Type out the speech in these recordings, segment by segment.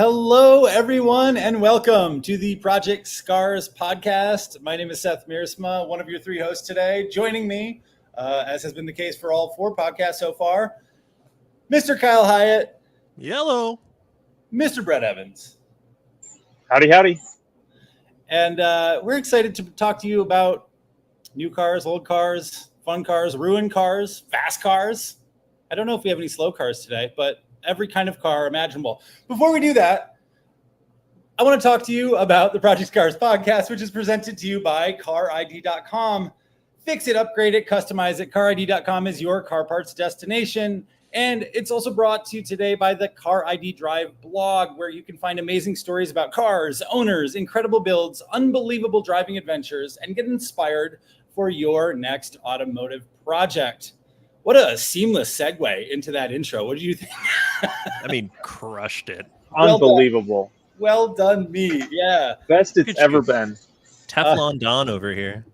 Hello, everyone, and welcome to the Project Scars podcast. My name is Seyth Miersma, one of your three hosts today. Joining me, as has been the case for all four podcasts so far, Mr. Kyle Hyatt. Yellow. Mr. Brett Evans. Howdy, howdy. And we're excited to talk to you about new cars, old cars, fun cars, ruined cars, fast cars. I don't know if we have any slow cars today, but every kind of car imaginable. Before we do that, I want to talk to you about the Project Scars podcast, which is presented to you by CARiD.com. Fix it, upgrade it, customize it. CARiD.com is your car parts destination. And it's also brought to you today by the CARiD Drive blog, where you can find amazing stories about cars, owners, incredible builds, unbelievable driving adventures, and get inspired for your next automotive project. What a seamless segue into that intro. What did you think? I mean, crushed it. Unbelievable. Well done, me. Yeah. Best it's ever been. Teflon Don over here.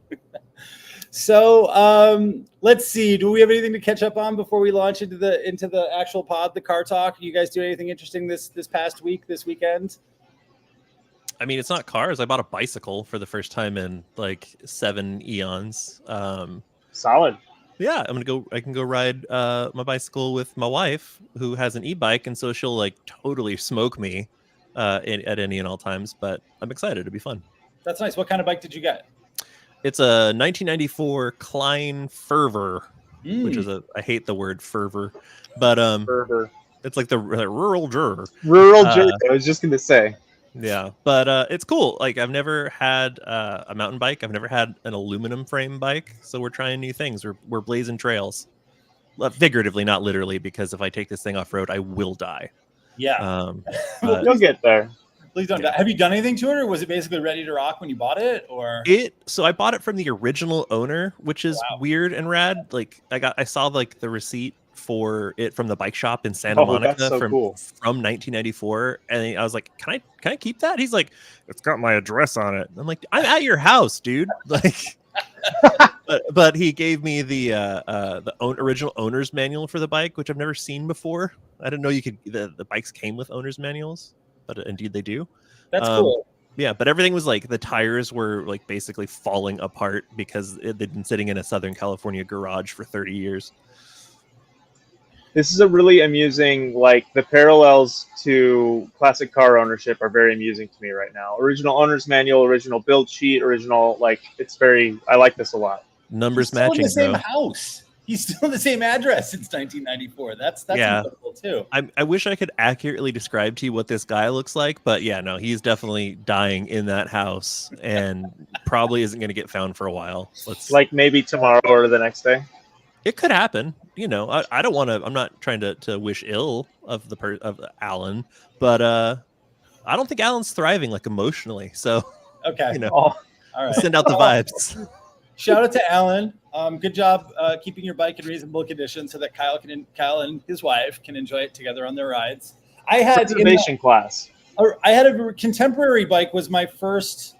So let's see. Do we have anything to catch up on before we launch into the actual pod, the car talk? You guys do anything interesting this past week, this weekend? I mean, it's not cars. I bought a bicycle for the first time in like 7 eons. Solid. Yeah, I can go ride my bicycle with my wife, who has an e-bike, and so she'll like totally smoke me at any and all times. But I'm excited. It'll be fun. That's nice. What kind of bike did you get? It's a 1994 Klein Fervor, which is I hate the word fervor, but Fervor. It's like the rural juror. Rural jerk. I was just gonna say. Yeah, but it's cool. Like, I've never had a mountain bike. I've never had an aluminum frame bike. So we're trying new things. We're blazing trails. Figuratively, not literally, because if I take this thing off road, I will die. Yeah. You'll get there. Please don't die. Have you done anything to it, or was it basically ready to rock when you bought it? Or So I bought it from the original owner, which is weird and rad. Like, I saw like the receipt for it from the bike shop in Santa Monica from 1994, and I was like, can I keep that? He's like, it's got my address on it. I'm like, I'm at your house, dude. Like, but he gave me the original owner's manual for the bike, which I've never seen before. I didn't know you could the bikes came with owner's manuals, but indeed they do. That's cool. Yeah, but everything was like the tires were like basically falling apart because they'd been sitting in a Southern California garage for 30 years. This is a really amusing, like, the parallels to classic car ownership are very amusing to me right now. Original owner's manual, original build sheet, original, like, I like this a lot. Numbers He's still matching, in the same bro. house. He's still in the same address since 1994. That's incredible too. I wish I could accurately describe to you what this guy looks like, but yeah, no, he's definitely dying in that house and probably isn't going to get found for a while. Like maybe tomorrow or the next day. It could happen. You know, I don't want to. I'm not trying to wish ill of of Alan, but I don't think Alan's thriving like emotionally. So okay, you know, all right, send out the vibes. Shout out to Alan. Good job keeping your bike in reasonable condition so that Kyle and his wife can enjoy it together on their rides. I had class. I had a contemporary bike. Was my first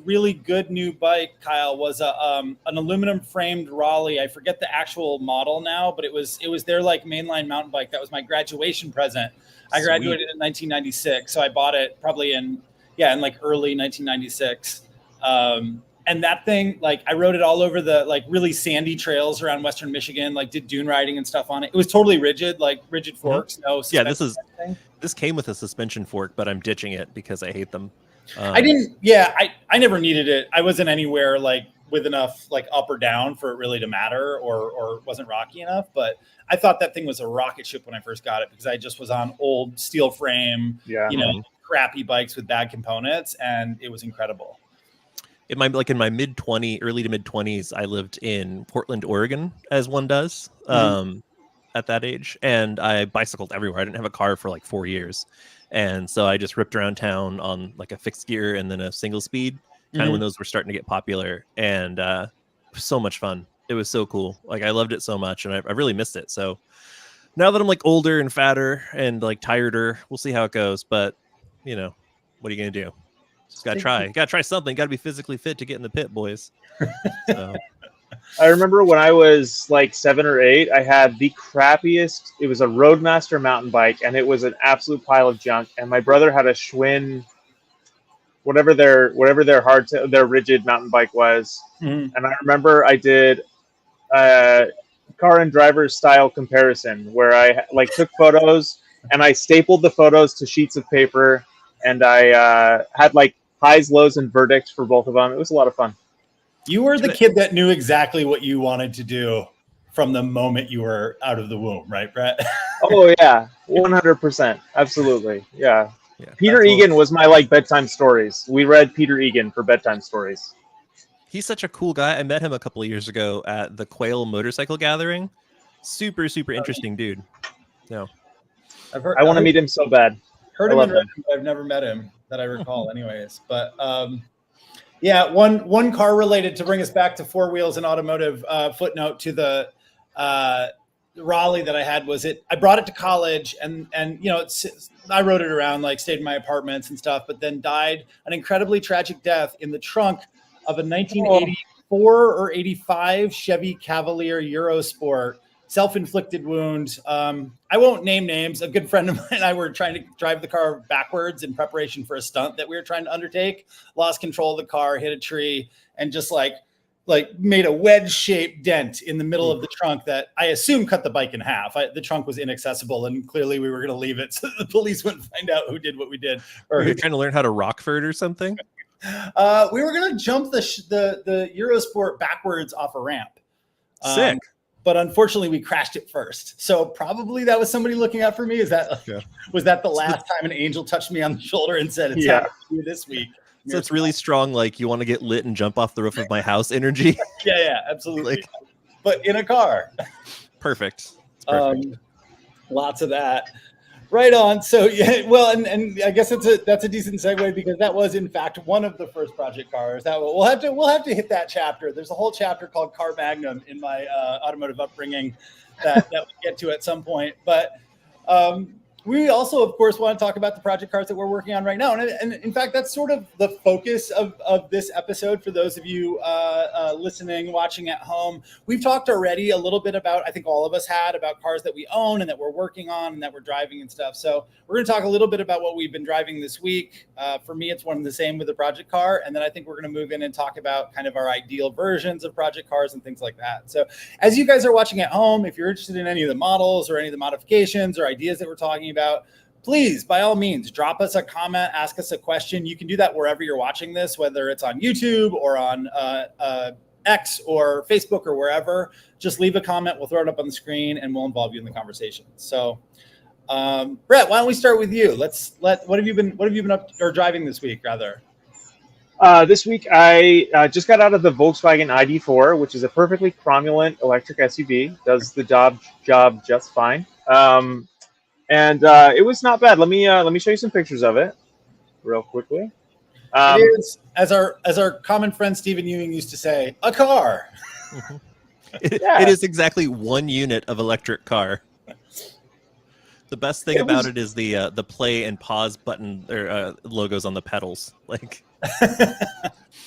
really good new bike, Kyle, was an aluminum framed Raleigh. I forget the actual model now, but it was their like mainline mountain bike. That was my graduation present. I graduated in 1996, so I bought it probably in like early 1996. And that thing, like, I rode it all over the like really sandy trails around Western Michigan, like did dune riding and stuff on it. It was totally rigid, like rigid forks. No, this came with a suspension fork, but I'm ditching it because I hate them. I never needed it. I wasn't anywhere like with enough like up or down for it really to matter, or wasn't rocky enough. But I thought that thing was a rocket ship when I first got it because I just was on old steel frame, crappy bikes with bad components, and it was incredible. In my early to mid 20s, I lived in Portland, Oregon, as one does at that age, and I bicycled everywhere. I didn't have a car for like 4 years. And so I just ripped around town on like a fixed gear and then a single speed, kind of when those were starting to get popular. And so much fun. It was so cool. Like, I loved it so much, and I really missed it. So now that I'm like older and fatter and like tireder, we'll see how it goes. But, you know, what are you going to do? Just got to try. Got to try something. Got to be physically fit to get in the pit, boys. So. I remember when I was like 7 or 8, I had the crappiest. It was a Roadmaster mountain bike, and it was an absolute pile of junk. And my brother had a Schwinn, their rigid mountain bike was. Mhm. And I remember I did car and driver style comparison where I like took photos and I stapled the photos to sheets of paper, and I had like highs, lows, and verdicts for both of them. It was a lot of fun. You were the kid that knew exactly what you wanted to do from the moment you were out of the womb, right, Brett? Oh yeah, 100%, absolutely, yeah. Yeah, Peter Egan was my like bedtime stories. We read Peter Egan for bedtime stories. He's such a cool guy. I met him a couple of years ago at the Quail Motorcycle Gathering. Super interesting dude. No, I want to meet him so bad. Heard I him love in Redmond, but I've never met him that I recall, anyways. But yeah, one car related to bring us back to four wheels and automotive footnote to the Raleigh that I had was I brought it to college and you know I rode it around, like stayed in my apartments and stuff, but then died an incredibly tragic death in the trunk of a 1984 or 85 Chevy Cavalier Eurosport. Self-inflicted wound. I won't name names. A good friend of mine and I were trying to drive the car backwards in preparation for a stunt that we were trying to undertake. Lost control of the car, hit a tree, and just like made a wedge-shaped dent in the middle of the trunk that I assume cut the bike in half. The trunk was inaccessible, and clearly we were going to leave it so the police wouldn't find out who did what we did. Or were you trying to learn how to Rockford or something? We were going to jump the Eurosport backwards off a ramp. Sick. But unfortunately, we crashed it first. So probably that was somebody looking out for me. Was that the last time an angel touched me on the shoulder and said, "It's happening to you this week"? So it's really strong. Like you want to get lit and jump off the roof of my house energy. Yeah, absolutely. But in a car. Perfect. Perfect. Lots of that. Right on. So yeah, well, and I guess that's a decent segue because that was in fact one of the first project cars. That we'll have to hit that chapter. There's a whole chapter called Car Magnum in my automotive upbringing that we'll get to at some point. But we also, of course, want to talk about the project cars that we're working on right now. And in fact, that's sort of the focus of this episode for those of you listening, watching at home. We've talked already a little bit about, I think all of us had, about cars that we own and that we're working on and that we're driving and stuff. So we're going to talk a little bit about what we've been driving this week. For me, it's one and the same with the project car. And then I think we're going to move in and talk about kind of our ideal versions of project cars and things like that. So as you guys are watching at home, if you're interested in any of the models or any of the modifications or ideas that we're talking about, please, by all means, drop us a comment, ask us a question. You can do that wherever you're watching this, whether it's on YouTube or on X or Facebook or wherever. Just leave a comment. We'll throw it up on the screen and we'll involve you in the conversation. So, Brett, why don't we start with you? What have you been up or driving this week, rather? This week, I just got out of the Volkswagen ID4, which is a perfectly cromulent electric SUV. Does the job just fine. And it was not bad. Let me show you some pictures of it real quickly. It is, as our common friend Stephen Ewing used to say, a car. It is exactly one unit of electric car. The best thing about it is the play and pause button or logos on the pedals. Like,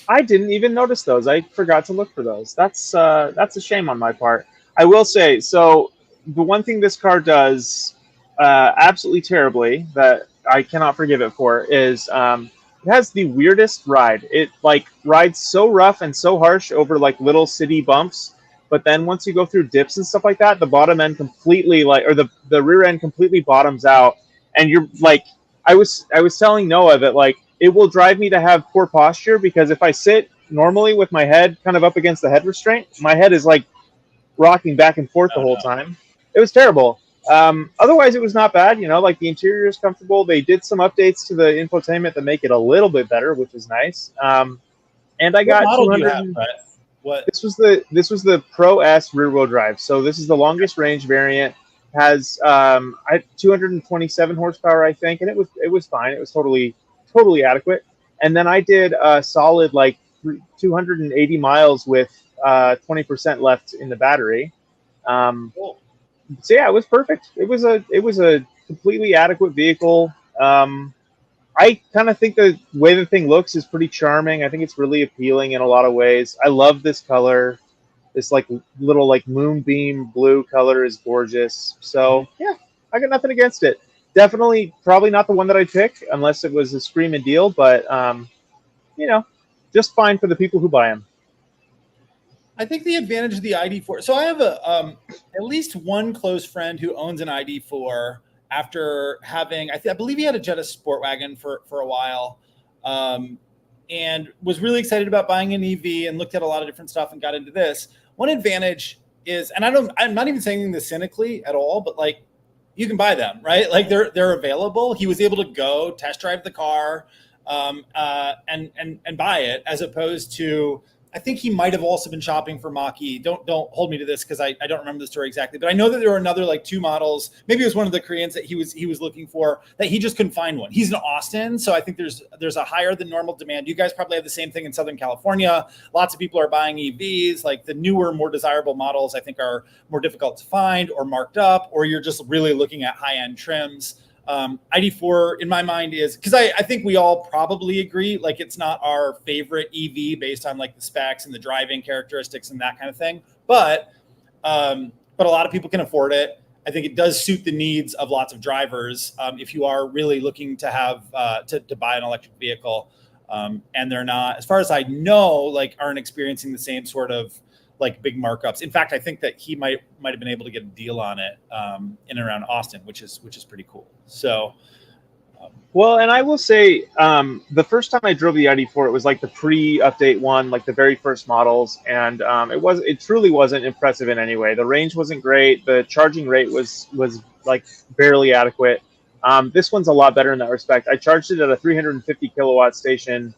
I didn't even notice those. I forgot to look for those. That's a shame on my part. I will say, so the one thing this car does absolutely terribly that I cannot forgive it for is it has the weirdest ride. It like rides so rough and so harsh over like little city bumps, but then once you go through dips and stuff like that, the bottom end completely the rear end completely bottoms out, and you're like, I was telling Noah that like it will drive me to have poor posture because if I sit normally with my head kind of up against the head restraint, my head is like rocking back and forth the whole time. It was terrible. Otherwise, it was not bad. You know, like the interior is comfortable. They did some updates to the infotainment that make it a little bit better, which is nice. And I got 200. What? This was the Pro S rear wheel drive. So this is the longest range variant. Has 227 horsepower, I think, and it was fine. It was totally adequate. And then I did a solid like 280 miles with 20% left in the battery. Cool. So yeah, it was perfect. It was a completely adequate vehicle. I kind of think the way the thing looks is pretty charming. I think it's really appealing in a lot of ways. I love this color. This like little like moonbeam blue color is gorgeous. So yeah, I got nothing against it. Definitely, probably not the one that I'd pick unless it was a screaming deal, but you know, just fine for the people who buy them. I think the advantage of the ID4. So I have at least one close friend who owns an ID4 after having, I believe he had a Jetta Sport Wagon for a while, and was really excited about buying an EV and looked at a lot of different stuff and got into this. One advantage is, and I'm not even saying this cynically at all, but like, you can buy them, right? Like they're available. He was able to go test drive the car and buy it, as opposed to, I think he might have also been shopping for Mach-E. Don't hold me to this because I don't remember the story exactly, but I know that there were another like 2 models. Maybe it was one of the Koreans that he was looking for that he just couldn't find one. He's in Austin, so I think there's a higher than normal demand. You guys probably have the same thing in Southern California. Lots of people are buying EVs. Like the newer, more desirable models, I think are more difficult to find or marked up, or you're just really looking at high-end trims. ID4 in my mind is, because I think we all probably agree, like it's not our favorite EV based on like the specs and the driving characteristics and that kind of thing, but a lot of people can afford it. I think it does suit the needs of lots of drivers if you are really looking to have to buy an electric vehicle, and they're not, as far as I know, like aren't experiencing the same sort of like big markups. In fact, I think that he might have been able to get a deal on it in and around Austin, which is pretty cool. So, well, and I will say, the first time I drove the ID4, it was like the pre-update one, like the very first models, and it truly wasn't impressive in any way. The range wasn't great. The charging rate was like barely adequate. This one's a lot better in that respect. I charged it at a 350 kilowatt station.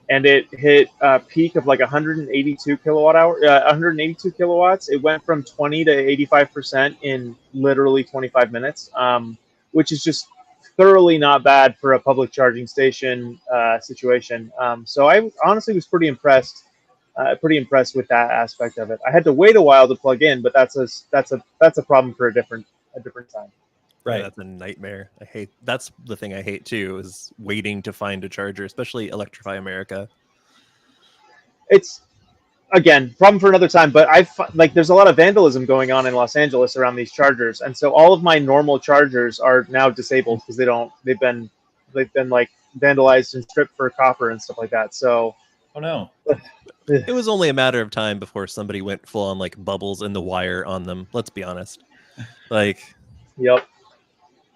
And it hit a peak of like 182 kilowatts. It went from 20 to 85% in literally 25 minutes, which is just thoroughly not bad for a public charging station situation. So I honestly was pretty impressed with that aspect of it. I had to wait a while to plug in, but that's a problem for a different time. Right. Yeah, that's a nightmare. That's the thing I hate too, is waiting to find a charger, especially Electrify America. It's, again, problem for another time, but there's a lot of vandalism going on in Los Angeles around these chargers, and so all of my normal chargers are now disabled because they've been like vandalized and stripped for copper and stuff like that. So, oh no. It was only a matter of time before somebody went full on like bubbles in the wire on them. Let's be honest. Like, yep.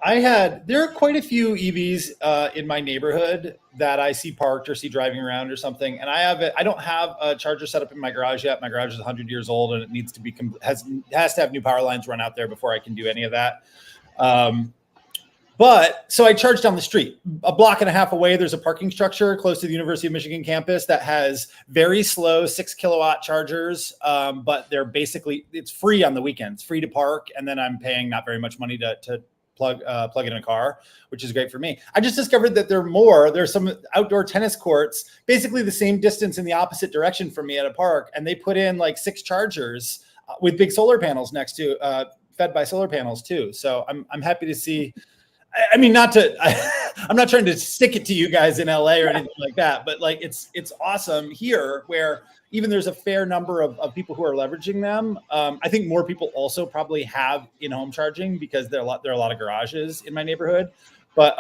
There are quite a few EVs in my neighborhood that I see parked or see driving around or something. And I don't have a charger set up in my garage yet. My garage is 100 years old and it needs to be, has to have new power lines run out there before I can do any of that. But so I charge down the street. A block and a half away, there's a parking structure close to the University of Michigan campus that has very slow 6 kilowatt chargers. But it's free on the weekends, free to park. And then I'm paying not very much money to plug in a car, which is great for me. I just discovered that there's some outdoor tennis courts, basically the same distance in the opposite direction from me at a park. And they put in like 6 chargers with big solar panels next to, fed by solar panels too. So I'm happy to see, I mean, I'm not trying to stick it to you guys in LA or anything like that, but like, it's awesome here where even there's a fair number of people who are leveraging them. I think more people also probably have in-home charging because there are a lot of garages in my neighborhood, but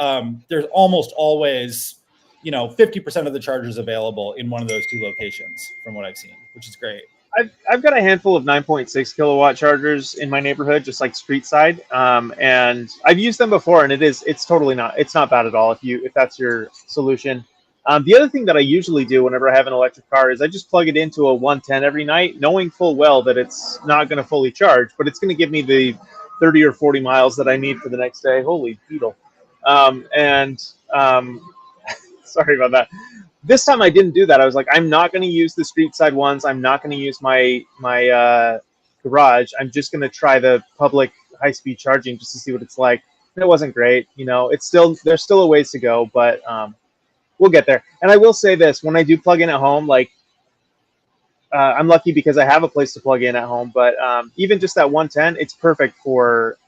there's almost always, 50% of the chargers available in one of those 2 locations from what I've seen, which is great. I've got a handful of 9.6 kilowatt chargers in my neighborhood, just like street side. And I've used them before and it's not bad at all if that's your solution. The other thing that I usually do whenever I have an electric car is I just plug it into a 110 every night, knowing full well that it's not going to fully charge, but it's going to give me the 30 or 40 miles that I need for the next day. Holy beetle. Sorry about that. This time I didn't do that. I was like, I'm not going to use the street side ones. I'm not going to use my garage. I'm just going to try the public high-speed charging just to see what it's like. And it wasn't great. There's still a ways to go, but we'll get there. And I will say this, when I do plug in at home, like I'm lucky because I have a place to plug in at home, but even just that 110, it's perfect for,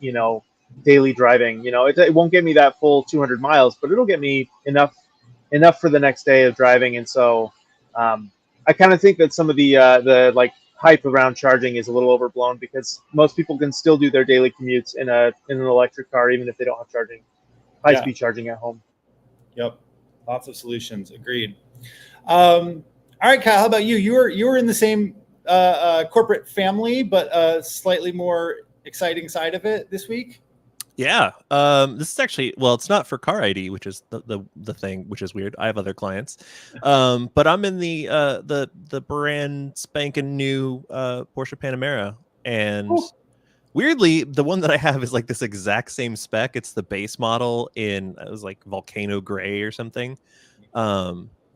daily driving. It won't get me that full 200 miles, but it'll get me enough for the next day of driving. And so I kind of think that some of the like hype around charging is a little overblown because most people can still do their daily commutes in an electric car even if they don't have high speed charging at home. Yep. Lots of solutions. Agreed. All right, Kyle, how about you? You were in the same corporate family, but a slightly more exciting side of it this week. Yeah. This is actually, well, it's not for CARiD, which is the thing, which is weird. I have other clients. But I'm in the brand spanking new Porsche Panamera, and Ooh. weirdly, the one that I have is like this exact same spec. It's the base model it was like volcano gray or something.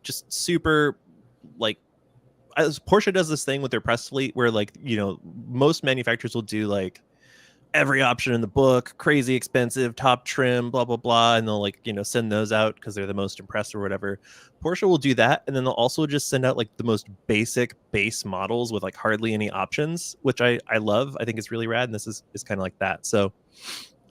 Just super like, as Porsche does this thing with their press fleet where, like, you know, most manufacturers will do like every option in the book, crazy expensive, top trim, blah blah blah, and they'll, like, you know, send those out because they're the most impressed or whatever. Porsche will do that, and then they'll also just send out like the most basic base models with like hardly any options, which I love. I think it's really rad, and this is kind of like that. So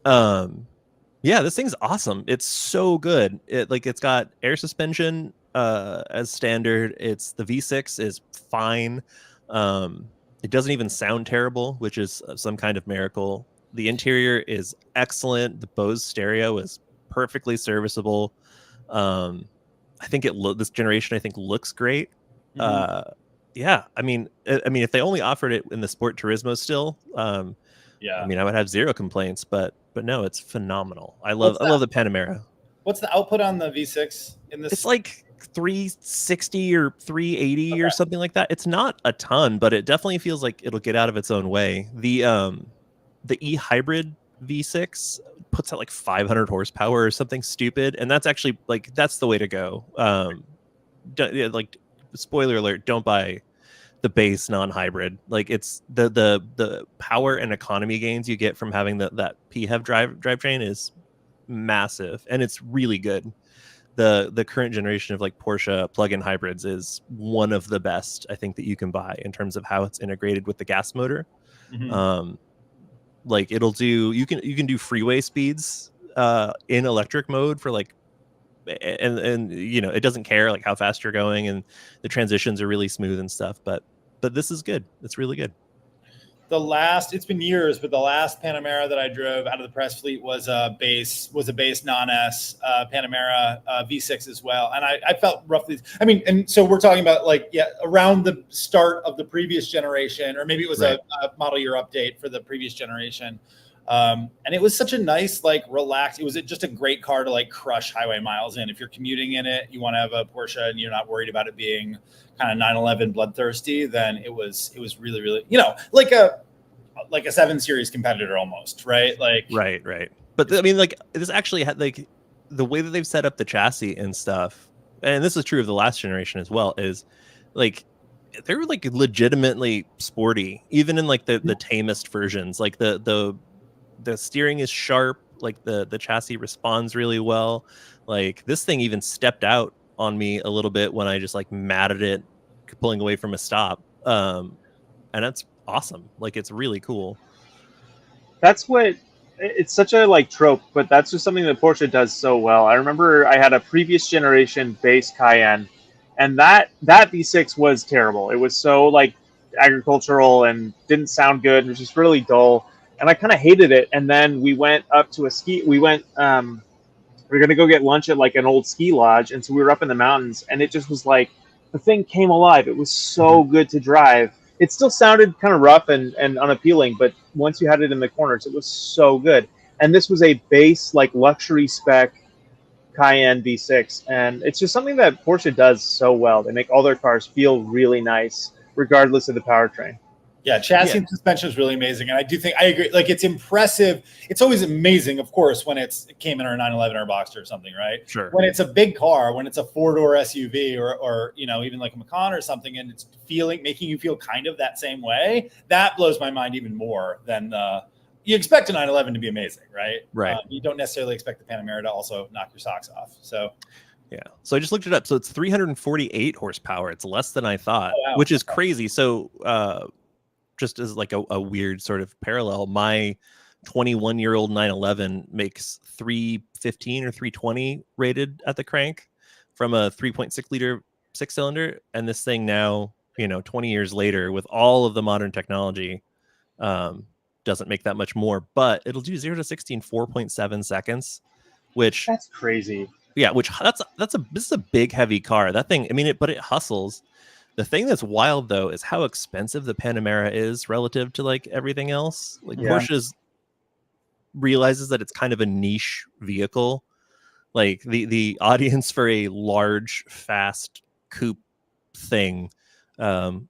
yeah, this thing's awesome. It's so good. It's got air suspension as standard. It's the V6 is fine. It doesn't even sound terrible, which is some kind of miracle. The interior is excellent. The Bose stereo is perfectly serviceable. I think this generation, I think, looks great. Mm-hmm. Yeah, I mean, if they only offered it in the Sport Turismo still, Yeah. I mean, I would have zero complaints, but no, it's phenomenal. I love the Panamera. What's the output on the V6 in this? It's like 360 or 380 or something like that. It's not a ton, but it definitely feels like it'll get out of its own way. The e-hybrid V6 puts out like 500 horsepower or something stupid, and that's actually like, that's the way to go. Like, spoiler alert, don't buy the base non-hybrid. Like, it's the power and economy gains you get from having that PHEV drivetrain is massive, and it's really good. The current generation of like Porsche plug-in hybrids is one of the best, I think, that you can buy in terms of how it's integrated with the gas motor. Mm-hmm. Like, you can do freeway speeds in electric mode for like, and you know, it doesn't care like how fast you're going, and the transitions are really smooth and stuff, but this is good. It's really good. It's been years, but the last Panamera that I drove out of the press fleet was a base non-S Panamera V6 as well. And I felt roughly, I mean, and so we're talking about like, yeah, around the start of the previous generation, or maybe it was right. a model year update for the previous generation. And it was such a nice, like, relaxed, it was just a great car to like crush highway miles in. If you're commuting in it, you want to have a Porsche and you're not worried about it being kind of 911 bloodthirsty, then it was really, really, you know, like a 7 Series competitor almost, right? Like, right. But I mean, like, this actually had like the way that they've set up the chassis and stuff, and this is true of the last generation as well, is like they're like legitimately sporty, even in like the tamest versions. Like the steering is sharp, like the chassis responds really well. Like, this thing even stepped out on me a little bit when I just like matted it pulling away from a stop, and that's awesome. Like, it's really cool. That's what, it's such a like trope, but that's just something that Porsche does so well. I remember I had a previous generation base Cayenne, and that V6 was terrible. It was so like agricultural and didn't sound good, and it was just really dull, and I kind of hated it. And then we went up to we were going to go get lunch at like an old ski lodge, and so we were up in the mountains, and it just was like, the thing came alive. It was so good to drive. It still sounded kind of rough and unappealing, but once you had it in the corners, it was so good. And this was a base, like, luxury spec Cayenne V6, and it's just something that Porsche does so well. They make all their cars feel really nice, regardless of the powertrain. Yeah, chassis and suspension is really amazing. And I do think, I agree, like, it's impressive. It's always amazing, of course, when it came in or 911 or Boxster or something, right? Sure. When it's a big car, when it's a 4-door SUV or you know, even like a Macan or something, and it's making you feel kind of that same way, that blows my mind even more than you expect a 911 to be amazing, right? Right. You don't necessarily expect the Panamera to also knock your socks off. So yeah. So I just looked it up. So it's 348 horsepower. It's less than I thought, which is crazy. So just as like a weird sort of parallel, my 21-year-old 911 makes 315 or 320 rated at the crank from a 3.6 liter 6-cylinder, and this thing now, 20 years later, with all of the modern technology, doesn't make that much more, but it'll do 0 to 60 in 4.7 seconds, which That's crazy. yeah, this is a big heavy car. That thing, I mean, but it hustles. The thing that's wild though is how expensive the Panamera is relative to like everything else. Like Yeah. Porsche realizes that it's kind of a niche vehicle. Like the audience for a large, fast coupe thing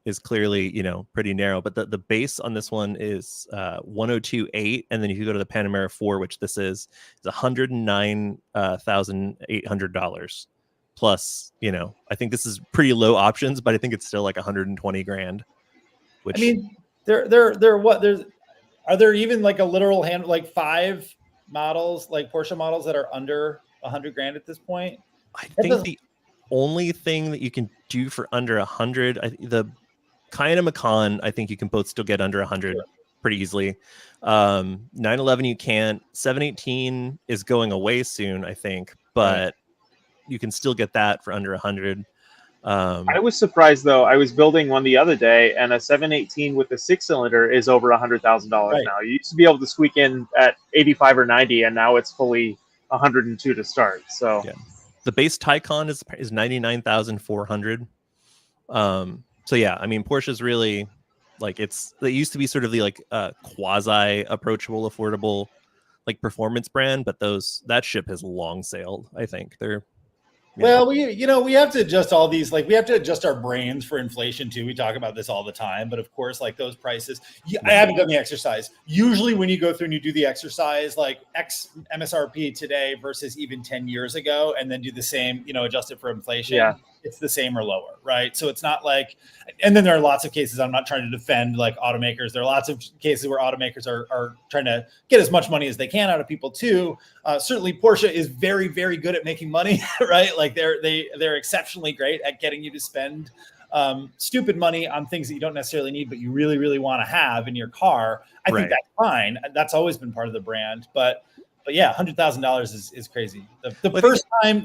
is clearly pretty narrow. But the base on this one is 102.8, and then if you go to the Panamera 4, which this is $109,800 plus. I think this is pretty low options, but I think it's still like 120 grand. Which I mean, they're what there's. Are there even like a literal like 5 models, like Porsche models that are under 100 grand at this point? I think the only thing that you can do for under 100, the Cayenne and Macan, I think you can both still get under 100 pretty easily. 911 you can't. 718 is going away soon, I think, but you can still get that for under 100. I was surprised though. I was building one the other day, and a 718 with a 6-cylinder is over $100,000 now. You used to be able to squeak in at 85 or 90, and now it's fully 102 to start. So yeah. The base Taycan is 99,400. So yeah, I mean Porsche's really like it used to be sort of the like quasi approachable, affordable like performance brand, but that ship has long sailed. I think they're well, we have to adjust all these, like we have to adjust our brains for inflation too. We talk about this all the time, but of course, like those prices, I haven't done the exercise. Usually when you go through and you do the exercise, like X MSRP today versus even 10 years ago, and then do the same, adjust it for inflation, it's the same or lower, right? So it's not like, and then there are lots of cases, I'm not trying to defend like automakers. There are lots of cases where automakers are trying to get as much money as they can out of people too. Certainly Porsche is very, very good at making money, right? Like they're exceptionally great at getting you to spend stupid money on things that you don't necessarily need, but you really, really want to have in your car. I think that's fine. That's always been part of the brand, but yeah, $100,000 is crazy. The first time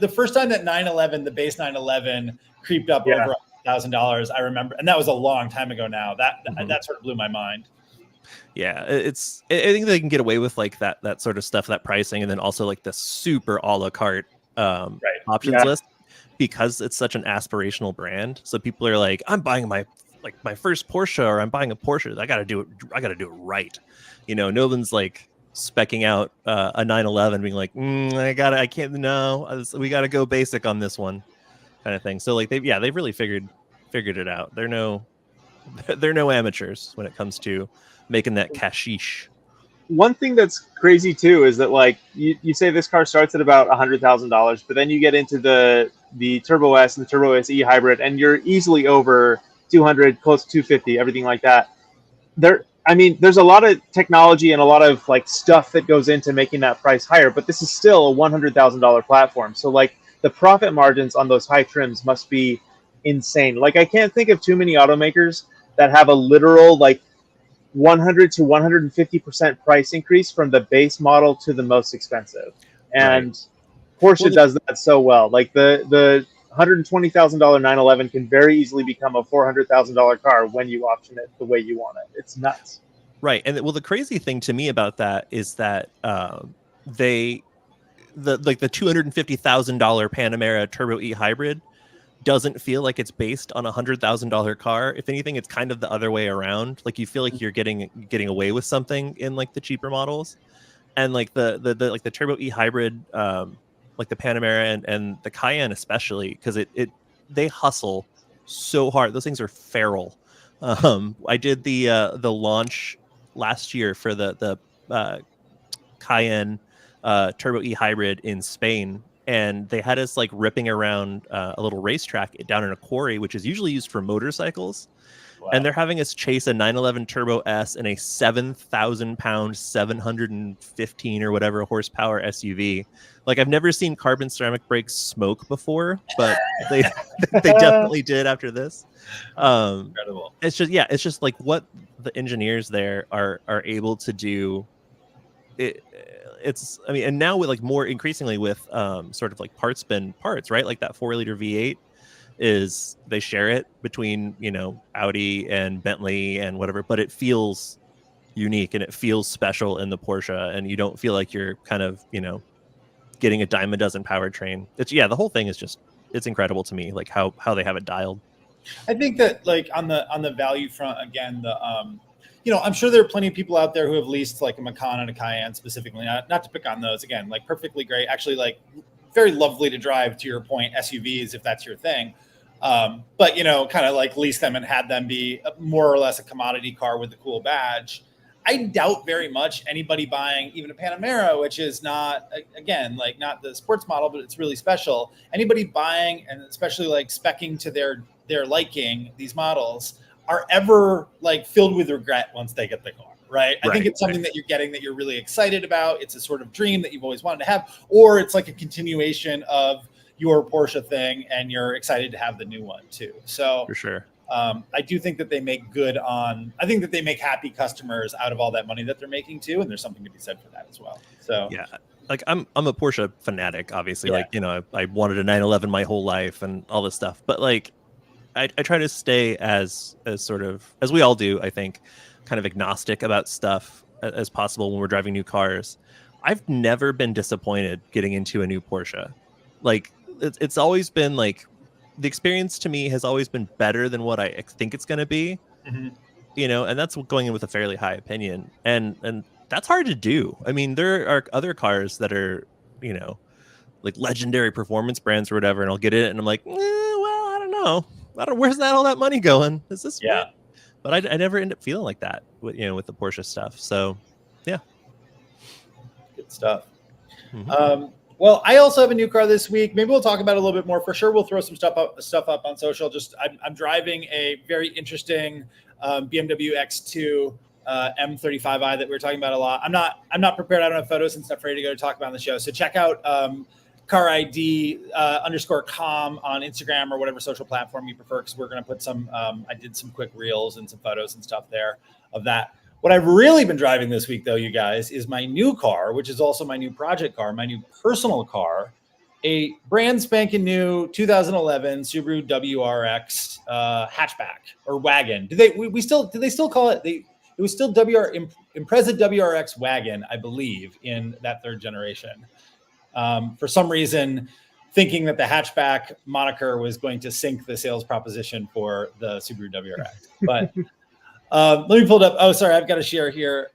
that 911, the base 911 creeped up over $1,000, I remember, and that was a long time ago now. That sort of blew my mind. Yeah, I think they can get away with like that sort of stuff, that pricing, and then also like the super a la carte options list, because it's such an aspirational brand. So people are like, I'm buying my first Porsche, or I'm buying a Porsche. I got to do it right. No one's like specking out a 911 being like, we got to go basic on this one, kind of thing. So like they've really figured it out. They're no amateurs when it comes to making that cashish. One thing that's crazy too is that like you say this car starts at about $100,000, but then you get into the Turbo S and the Turbo S E hybrid, and you're easily over 200, close to 250, everything like that. There's a lot of technology and a lot of like stuff that goes into making that price higher, but this is still a $100,000 platform. So like the profit margins on those high trims must be insane. Like I can't think of too many automakers that have a literal like 100 to 150% price increase from the base model to the most expensive. And Porsche does that so well. Like the $120,000 911 can very easily become a $400,000 car when you option it the way you want it. It's nuts. Right. And the crazy thing to me about that is that the $250,000 Panamera Turbo E hybrid doesn't feel like it's based on $100,000 car. If anything, it's kind of the other way around. Like you feel like you're getting away with something in like the cheaper models, and like the Turbo E hybrid, like the Panamera and the Cayenne especially, because they hustle so hard. Those things are feral. I did the launch last year for the Cayenne Turbo E hybrid in Spain. And they had us like ripping around a little racetrack down in a quarry, which is usually used for motorcycles. Wow. And they're having us chase a 911 Turbo S in a 7,000-pound, 715 or whatever horsepower SUV. Like I've never seen carbon ceramic brakes smoke before, but they definitely did after this. Incredible. It's just like what the engineers there are able to do. And now with like more increasingly with sort of like parts, right? Like that 4-liter V8, is they share it between, Audi and Bentley and whatever, but it feels unique and it feels special in the Porsche, and you don't feel like you're kind of, getting a dime a dozen powertrain. The whole thing is just, it's incredible to me, like how they have it dialed. I think that like on the value front, again, I'm sure there are plenty of people out there who have leased like a Macan and a Cayenne specifically, not to pick on those, again, like perfectly great, actually like very lovely to drive, to your point, SUVs, if that's your thing. But, kind of like lease them and had them be more or less a commodity car with a cool badge. I doubt very much anybody buying even a Panamera, which is not, again, like not the sports model, but it's really special. Anybody buying, and especially like speccing to their liking, these models are ever like filled with regret once they get the car, right? I think it's something that you're getting that you're really excited about. It's a sort of dream that you've always wanted to have, or it's like a continuation of your Porsche thing and you're excited to have the new one too. So For sure. I do think that they make I think that they make happy customers out of all that money that they're making too. And there's something to be said for that as well. So yeah, like I'm a Porsche fanatic, obviously. Like, I wanted a 911 my whole life and all this stuff, but like, I try to stay as sort of, as we all do, I think, kind of agnostic about stuff as possible when we're driving new cars. I've never been disappointed getting into a new Porsche. Like, it's always been like, the experience to me has always been better than what I think it's going to be, and that's going in with a fairly high opinion. And that's hard to do. I mean, there are other cars that are, like legendary performance brands or whatever, and I'll get it and I'm like, well, I don't know. Where's all that money going? Is this? Yeah. But I never end up feeling like that with the Porsche stuff. So, yeah. Good stuff. Well, I also have a new car this week. Maybe we'll talk about it a little bit more. For sure, we'll throw some stuff up on social. I'm driving a very interesting BMW X2 M35i that we were talking about a lot. I'm not prepared. I don't have photos and stuff ready to go to talk about on the show. So check out CARiD _com on Instagram or whatever social platform you prefer, because we're going to put some. I did some quick reels and some photos and stuff there of that. What I've really been driving this week, though, you guys, is my new car, which is also my new project car, my new personal car, a brand spanking new 2011 Subaru WRX hatchback or wagon. Do they still call it? It was still Impreza WRX wagon, I believe, in that third generation. For some reason, thinking that the hatchback moniker was going to sink the sales proposition for the Subaru WRX, but. Let me pull it up. Oh, sorry, I've got to share here.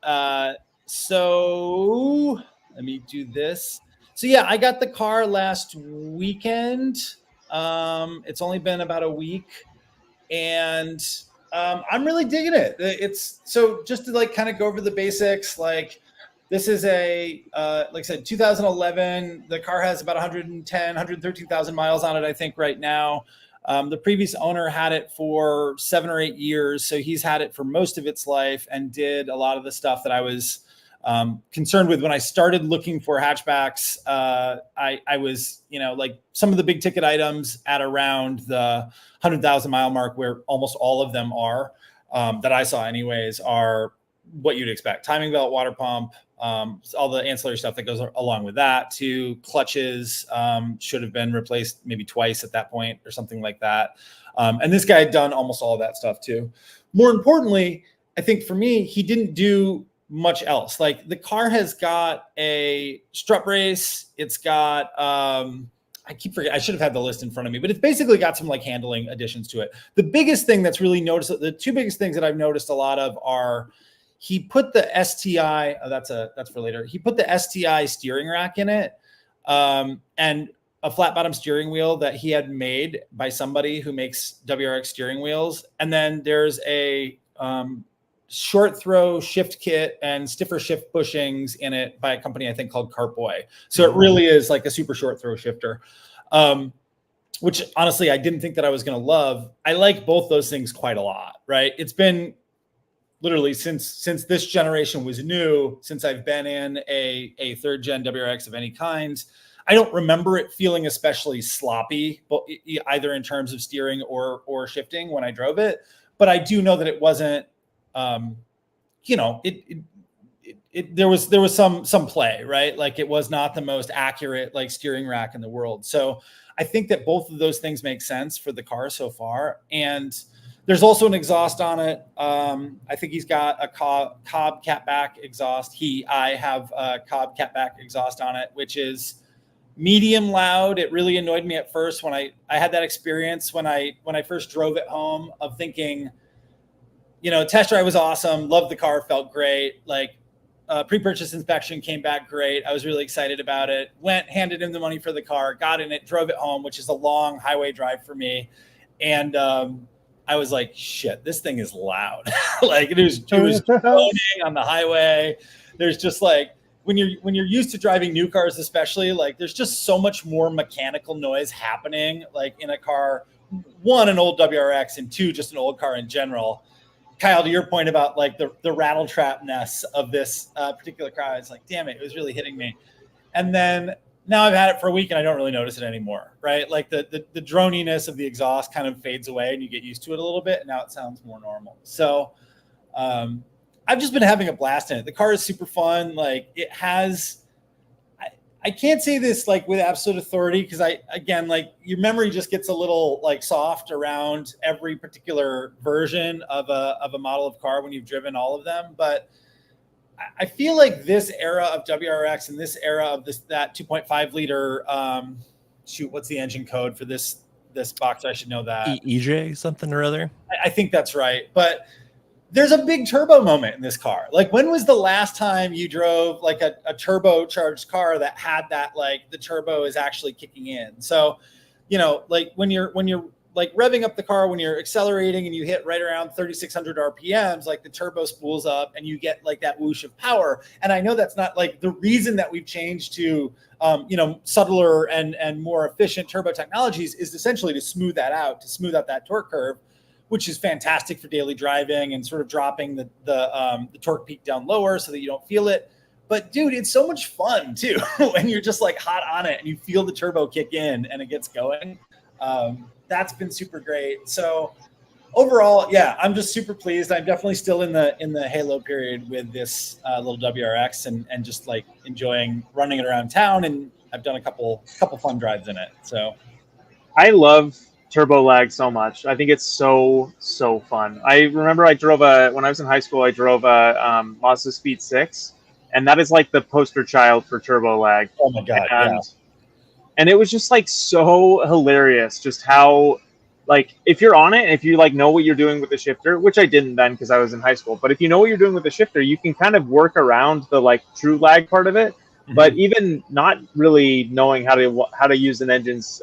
So let me do this. So yeah, I got the car last weekend. It's only been about a week, and I'm really digging it. It's so just to like kind of go over the basics. Like this is a like I said, 2011. The car has about 113,000 miles on it, I think, right now. The previous owner had it for 7 or 8 years, so he's had it for most of its life and did a lot of the stuff that I was concerned with when I started looking for hatchbacks. I was, like some of the big ticket items at around the 100,000 mile mark, where almost all of them are, that I saw anyways, are what you'd expect: timing belt, water pump, all the ancillary stuff that goes along with that. To clutches should have been replaced maybe twice at that point or something like that. And this guy had done almost all of that stuff too. More importantly, I think for me, he didn't do much else. Like the car has got a strut brace. It's got, I keep forgetting, I should have had the list in front of me, but it's basically got some like handling additions to it. The biggest thing that's really noticed, the two biggest things that I've noticed a lot of are, he put the STI, that's for later. He put the STI steering rack in it, and a flat bottom steering wheel that he had made by somebody who makes WRX steering wheels. And then there's a short throw shift kit and stiffer shift bushings in it by a company I think called Cartboy. So it really is like a super short throw shifter, which honestly I didn't think that I was going to love. I like both those things quite a lot, right? It's been literally since this generation was new, since I've been in a third gen WRX of any kind. I don't remember it feeling especially sloppy, but either in terms of steering or shifting when I drove it. But I do know that it wasn't, it there was some play, right? Like it was not the most accurate like steering rack in the world. So I think that both of those things make sense for the car so far. And there's also an exhaust on it. I think he's got a Cobb catback exhaust. I have a Cobb catback exhaust on it, which is medium loud. It really annoyed me at first when I had that experience when I first drove it home of thinking, test drive was awesome. Loved the car, felt great. Like pre-purchase inspection came back great. I was really excited about it. Went, handed him the money for the car, got in it, drove it home, which is a long highway drive for me. And I was like, shit, this thing is loud. Like it was droning on the highway. There's just like, when you're used to driving new cars, especially, like there's just so much more mechanical noise happening, like in a car, one, an old WRX, and two, just an old car in general. Kyle, to your point about like the rattle trap-ness of this particular car, it's like, damn it was really hitting me. And then now I've had it for a week and I don't really notice it anymore, right? Like the droniness of the exhaust kind of fades away and you get used to it a little bit, and now it sounds more normal. So I've just been having a blast in it. The car is super fun. Like it has, I can't say this like with absolute authority because like your memory just gets a little like soft around every particular version of a model of car when you've driven all of them. But I feel like this era of WRX and this era of that 2.5 liter, what's the engine code for this box? I should know that. EJ something or other. I think that's right. But there's a big turbo moment in this car. Like when was the last time you drove like a turbocharged car that had that, like the turbo is actually kicking in? So, like when you're like revving up the car, when you're accelerating and you hit right around 3,600 RPMs, like the turbo spools up and you get like that whoosh of power. And I know that's not like the reason that we've changed to, subtler and more efficient turbo technologies is essentially to smooth out that torque curve, which is fantastic for daily driving and sort of dropping the torque peak down lower so that you don't feel it. But dude, it's so much fun too when you're just like hot on it and you feel the turbo kick in and it gets going. That's been super great. So overall, yeah, I'm just super pleased. I'm definitely still in the halo period with this little WRX and just like enjoying running it around town. And I've done a couple fun drives in it. So I love turbo lag so much. I think it's so fun. I remember when I was in high school, I drove a Mazda Speed 6, and that is like the poster child for turbo lag. Oh my god, and it was just like so hilarious just how, like, if you're on it and if you like know what you're doing with the shifter, which I didn't then because I was in high school, but if you know what you're doing with the shifter, you can kind of work around the like true lag part of it. Mm-hmm. But even not really knowing how to use an engine's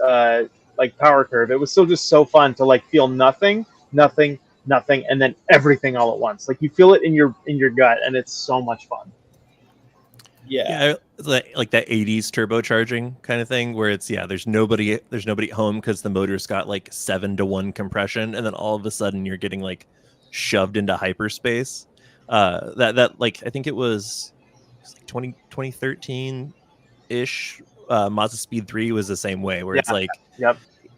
like power curve, it was still just so fun to like feel nothing, and then everything all at once. Like you feel it in your gut, and it's so much fun. Yeah, like that 80s turbocharging kind of thing where it's there's nobody at home because the motor's got like 7-to-1 compression, and then all of a sudden you're getting like shoved into hyperspace. That like I think it was like 2013 ish. Mazda Speed 3 was the same way where it's like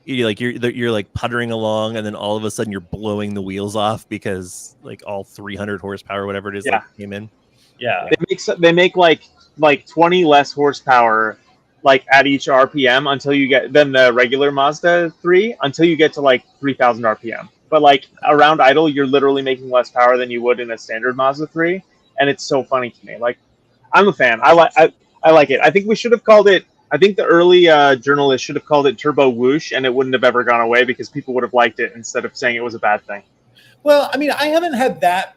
you're like puttering along, and then all of a sudden you're blowing the wheels off because like all 300 horsepower, whatever it is, like, came in. Yeah, they make like 20 less horsepower like at each RPM until you get than the regular Mazda 3 until you get to like 3,000 RPM. But like around idle, you're literally making less power than you would in a standard Mazda 3, and it's so funny to me. Like I'm a fan. I like it. I think we should have called it. I think the early journalists should have called it Turbo Whoosh, and it wouldn't have ever gone away because people would have liked it instead of saying it was a bad thing. Well, I mean, I haven't had that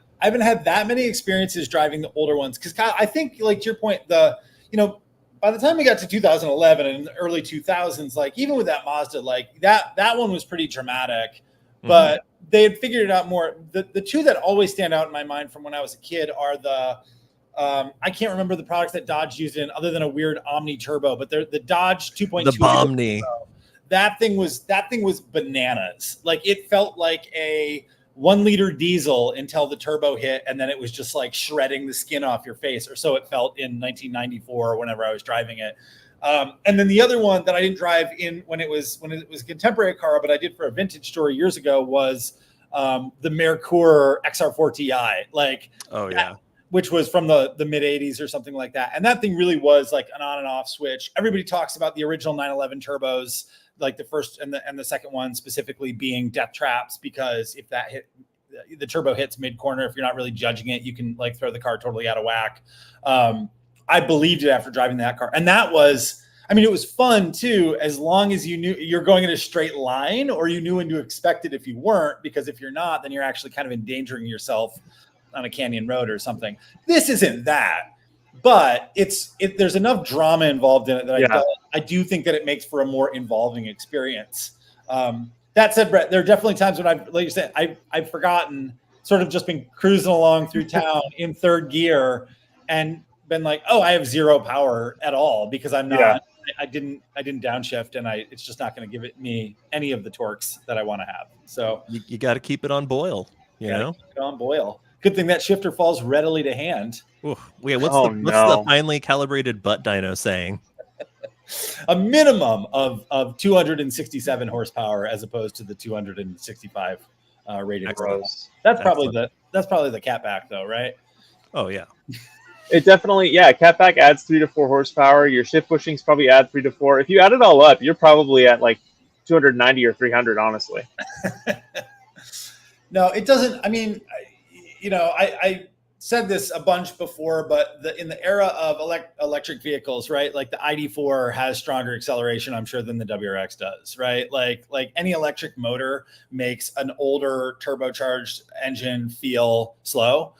many experiences driving the older ones because I think, like to your point, by the time we got to 2011 and the early 2000s, like even with that Mazda, like that one was pretty dramatic, but they had figured it out more. The two that always stand out in my mind from when I was a kid are the I can't remember the products that Dodge used in other than a weird Omni turbo, but they're the Dodge 2.2. The Bomni. That thing was bananas. Like it felt like a 1 liter diesel until the turbo hit, and then it was just like shredding the skin off your face, or so it felt in 1994 whenever I was driving it. And then the other one that I didn't drive in when it was a contemporary car, but I did for a vintage store years ago was the Merkur XR4 Ti. Like, which was from the mid 80s or something like that. And that thing really was like an on and off switch. Everybody talks about the original 911 turbos, like the first and the second one specifically being death traps, because if that hit, the turbo hits mid corner, if you're not really judging it, you can like throw the car totally out of whack. I believed it after driving that car. And that was, I mean, it was fun too, as long as you knew you're going in a straight line, or you knew when to expect it if you weren't, because if you're not, then you're actually kind of endangering yourself on a canyon road or something. This isn't that, but there's enough drama involved in it that I do think that it makes for a more involving experience. That said, Brett, there are definitely times when like you said, I've forgotten, sort of just been cruising along through town in third gear and been like, oh, I have zero power at all because I'm not, I didn't downshift, and it's just not going to give it me any of the torques that I want to have. So you got to keep it on boil, you know, keep it on boil. Good thing that shifter falls readily to hand. Ooh, wait, what's the finely calibrated butt dyno saying? A minimum of 267 horsepower as opposed to the 265 rated. That's probably the catback though, right? Oh yeah. It definitely, catback adds 3 to 4 horsepower. Your shift bushings probably add 3 to 4. If you add it all up, you're probably at like 290 or 300, honestly. No, it doesn't. I mean, you know, I said this a bunch before, but in the era of electric vehicles, right? Like the ID4 has stronger acceleration, I'm sure, than the WRX does, right? Like any electric motor makes an older turbocharged engine feel slow.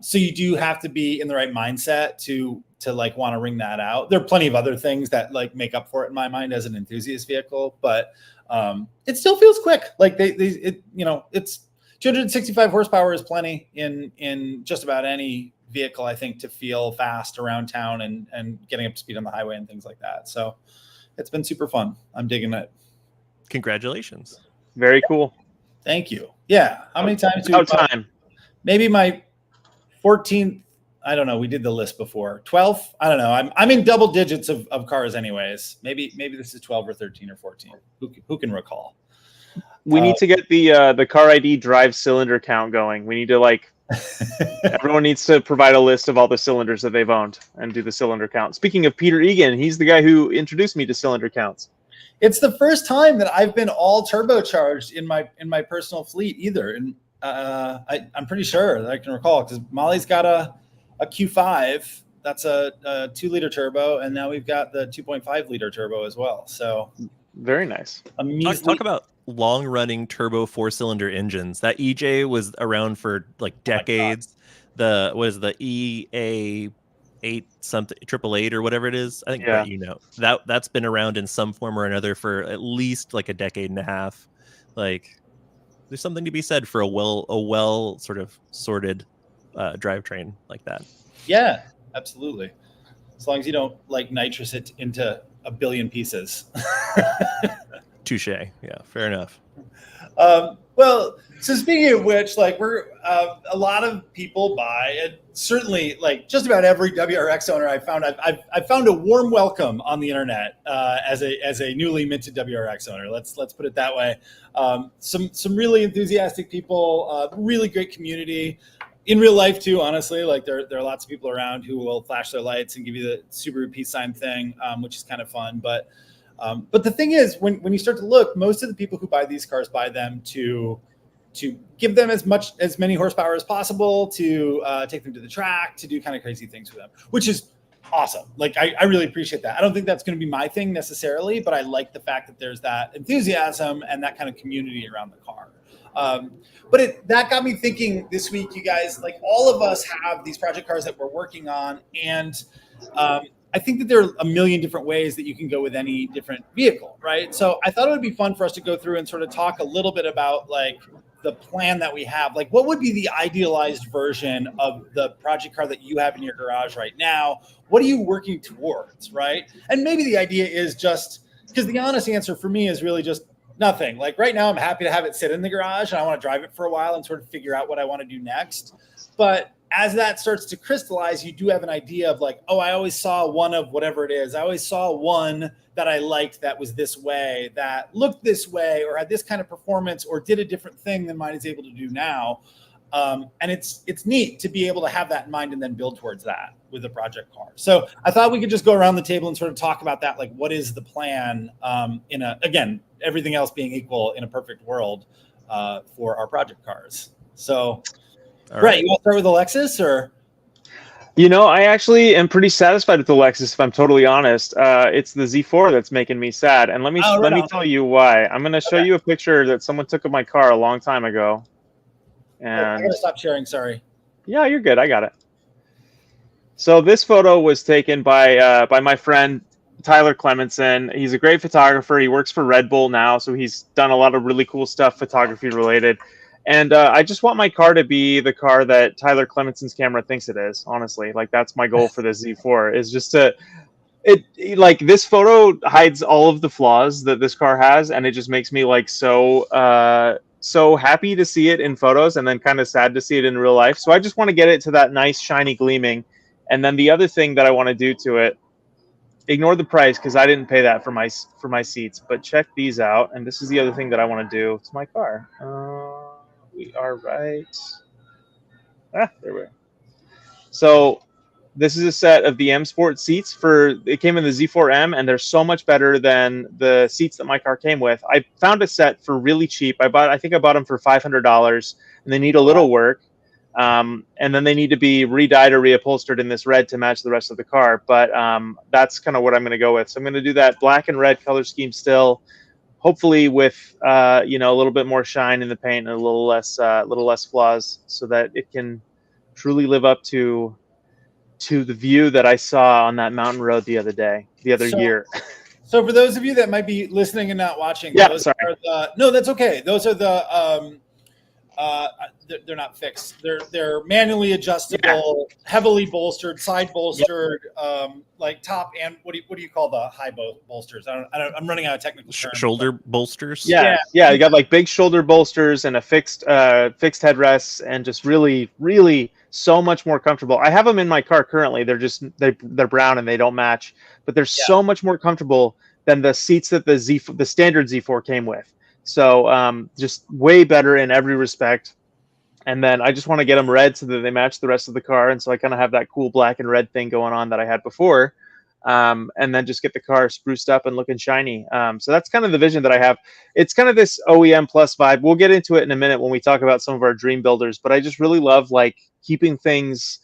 So you do have to be in the right mindset to like want to wring that out. There are plenty of other things that like make up for it in my mind as an enthusiast vehicle, but it still feels quick. Like it's 265 horsepower is plenty in just about any vehicle, I think, to feel fast around town and getting up to speed on the highway and things like that. So it's been super fun. I'm digging it. Congratulations. Very cool. Thank you. Yeah. How many times? Time. Maybe my 14th. I don't know. We did the list before. 12th. I don't know. I'm in double digits of cars anyways. Maybe this is 12 or 13 or 14. Who can recall? We need to get the CARiD Drive cylinder count going. We need to everyone needs to provide a list of all the cylinders that they've owned and do the cylinder count. Speaking of Peter Egan, he's the guy who introduced me to cylinder counts. It's the first time that I've been all turbocharged in my personal fleet either. And I'm pretty sure that I can recall, because Molly's got a Q5. That's a 2-liter turbo. And now we've got the 2.5 liter turbo as well. So very nice. Talk about long-running turbo 4-cylinder engines. That EJ was around for like decades. The EA 8 something 888 or whatever it is. I think that's been around in some form or another for at least like a decade and a half. Like, there's something to be said for a well sort of sorted drivetrain like that. Yeah, absolutely. As long as you don't like nitrous it into a billion pieces. Touche. Yeah, fair enough. Well, so speaking of which, like we're a lot of people buy, and certainly like just about every WRX owner I've found a warm welcome on the internet as a newly minted WRX owner. Let's put it that way. Some really enthusiastic people, really great community. In real life too, honestly, like there are lots of people around who will flash their lights and give you the Subaru peace sign thing, which is kind of fun. But the thing is, when you start to look, most of the people who buy these cars buy them to give them as many horsepower as possible, to take them to the track, to do kind of crazy things with them, which is awesome. Like I really appreciate that. I don't think that's going to be my thing necessarily, but I like the fact that there's that enthusiasm and that kind of community around the car. But that got me thinking this week, you guys, like all of us have these project cars that we're working on. And I think that there are a million different ways that you can go with any different vehicle, right? So I thought it would be fun for us to go through and sort of talk a little bit about like the plan that we have. Like what would be the idealized version of the project car that you have in your garage right now? What are you working towards, right? And maybe the idea is just, because the honest answer for me is really just nothing. Like right now, I'm happy to have it sit in the garage and I want to drive it for a while and sort of figure out what I want to do next. But as that starts to crystallize, you do have an idea of like, oh, I always saw one of whatever it is. I always saw one that I liked that was this way, that looked this way, or had this kind of performance, or did a different thing than mine is able to do now. And it's neat to be able to have that in mind and then build towards that with a project car. So I thought we could just go around the table and sort of talk about that. Like, what is the plan again, everything else being equal in a perfect world for our project cars. So, Brett, you want to start with the Lexus or? I actually am pretty satisfied with the Lexus, if I'm totally honest. It's the Z4 that's making me sad. And let me tell you why. I'm going to show you a picture that someone took of my car a long time ago. And I gotta stop sharing. Sorry. Yeah, you're good. I got it. So this photo was taken by my friend Tyler Clemenson. He's a great photographer. He works for Red Bull now, so he's done a lot of really cool stuff photography related. And I just want my car to be the car that Tyler Clemenson's camera thinks it is. Honestly, like that's my goal for this Z4 is just to like this photo hides all of the flaws that this car has, and it just makes me like so happy to see it in photos and then kind of sad to see it in real life. So I just want to get it to that nice shiny gleaming. And then the other thing that I want to do to it, ignore the price because I didn't pay that for my seats, but check these out. And this is the other thing that I want to do to my car. We are right. There we are. So this is a set of the M Sport seats it came in the Z4M, and they're so much better than the seats that my car came with. I found a set for really cheap. I think I bought them for $500, and they need a little work. And then they need to be re-dyed or reupholstered in this red to match the rest of the car. But that's kind of what I'm going to go with. So I'm going to do that black and red color scheme still, hopefully with a little bit more shine in the paint and a little less flaws, so that it can truly live up to the view that I saw on that mountain road the other year. So for those of you that might be listening and not watching, no, that's okay. Those are they're not fixed. They're manually adjustable, heavily bolstered, side bolstered, like top and what do you call the high bolsters? I'm running out of technical terms. Shoulder bolsters. Yeah. You got like big shoulder bolsters and a fixed headrests, and just really, really so much more comfortable. I have them in my car currently. They're brown and they don't match, but they're so much more comfortable than the seats that the standard Z4 came with. So just way better in every respect. And then I just want to get them red so that they match the rest of the car. And so I kind of have that cool black and red thing going on that I had before. And then just get the car spruced up and looking shiny. So that's kind of the vision that I have. It's kind of this OEM plus vibe. We'll get into it in a minute when we talk about some of our dream builders. But I just really love like keeping things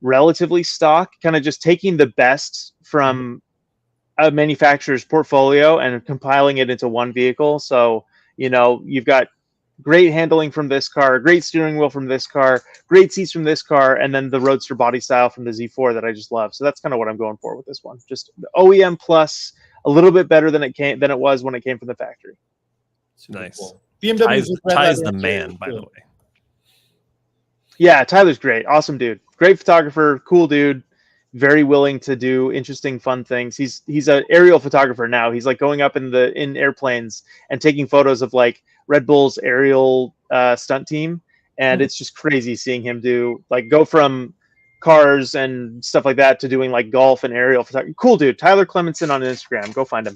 relatively stock, kind of just taking the best from a manufacturer's portfolio and compiling it into one vehicle. So you've got great handling from this car, great steering wheel from this car, great seats from this car, and then the Roadster body style from the Z4 that I just love. So that's kind of what I'm going for with this one. Just OEM plus, a little bit better than it was when it came from the factory. Super nice. Cool. BMW Ty's the man, by the way. Yeah, Tyler's great. Awesome dude. Great photographer, cool dude. Very willing to do interesting, fun things. He's an aerial photographer now. He's like going up in airplanes and taking photos of like Red Bull's aerial stunt team, and it's just crazy seeing him go from cars and stuff like that to doing like golf and aerial photography. Cool dude. Tyler Clemenson on Instagram. Go find him.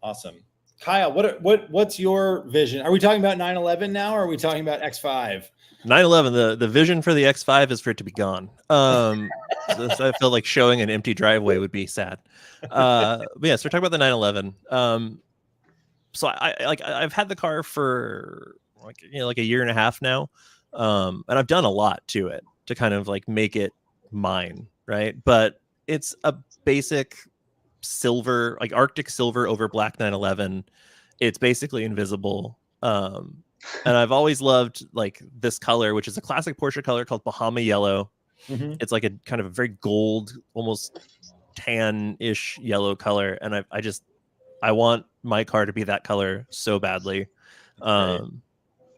Awesome. Kyle, what's your vision? Are we talking about 911 now, or are we talking about X5? 911. The vision for the X5 is for it to be gone. So I feel like showing an empty driveway would be sad. But yeah, so we're talking about the 911. So I've had the car for like a year and a half now, and I've done a lot to it to kind of like make it mine, right? But it's a basic silver, like Arctic silver over black 911. It's basically invisible. And I've always loved like this color, which is a classic Porsche color called Bahama Yellow. Mm-hmm. It's like a kind of a very gold, almost tan-ish yellow color. And I want my car to be that color so badly. Yeah,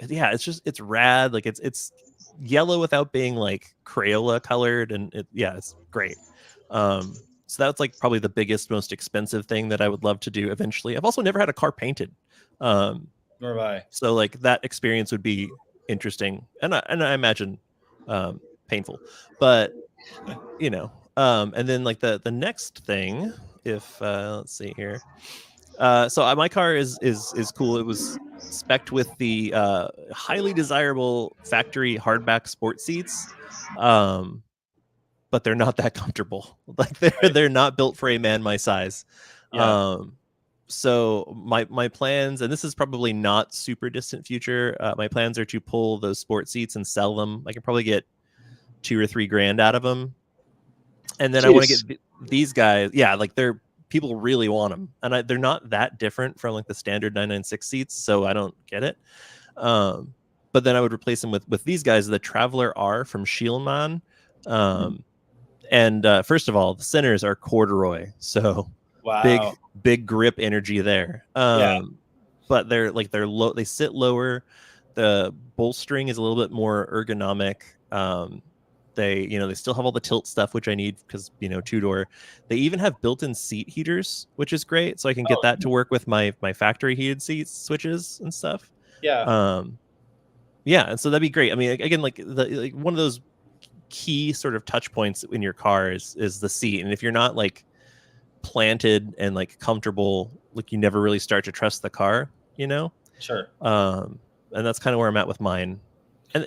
it's rad. Like it's yellow without being like Crayola colored. And it's great. So that's like probably the biggest, most expensive thing that I would love to do eventually. I've also never had a car painted. Nor have I. So like that experience would be interesting, and I imagine painful, but and then like the next thing, if let's see here, So my car is cool. It was spec'd with the highly desirable factory hardback sport seats, but they're not that comfortable. Like they're not built for a man my size. Yeah. So my plans, and this is probably not super distant future. My plans are to pull those sport seats and sell them. I can probably get $2 or $3 grand out of them, and then I want to Jeez. get these guys. Yeah, like people really want them, and they're not that different from like the standard 996 seats, so I don't get it. But then I would replace them with these guys, the Traveler R from Shieldman. And first of all, the centers are corduroy, so Wow. big grip energy there. Yeah. But they're low. They sit lower. The bolstering is a little bit more ergonomic. They still have all the tilt stuff, which I need because 2-door. They even have built-in seat heaters, which is great, so I can get that to work with my factory heated seat switches and stuff. Yeah. Yeah, and so that'd be great. I mean, again, like one of those key sort of touch points in your car is the seat, and if you're not like planted and like comfortable, like you never really start to trust the car, Sure. And that's kind of where I'm at with mine. And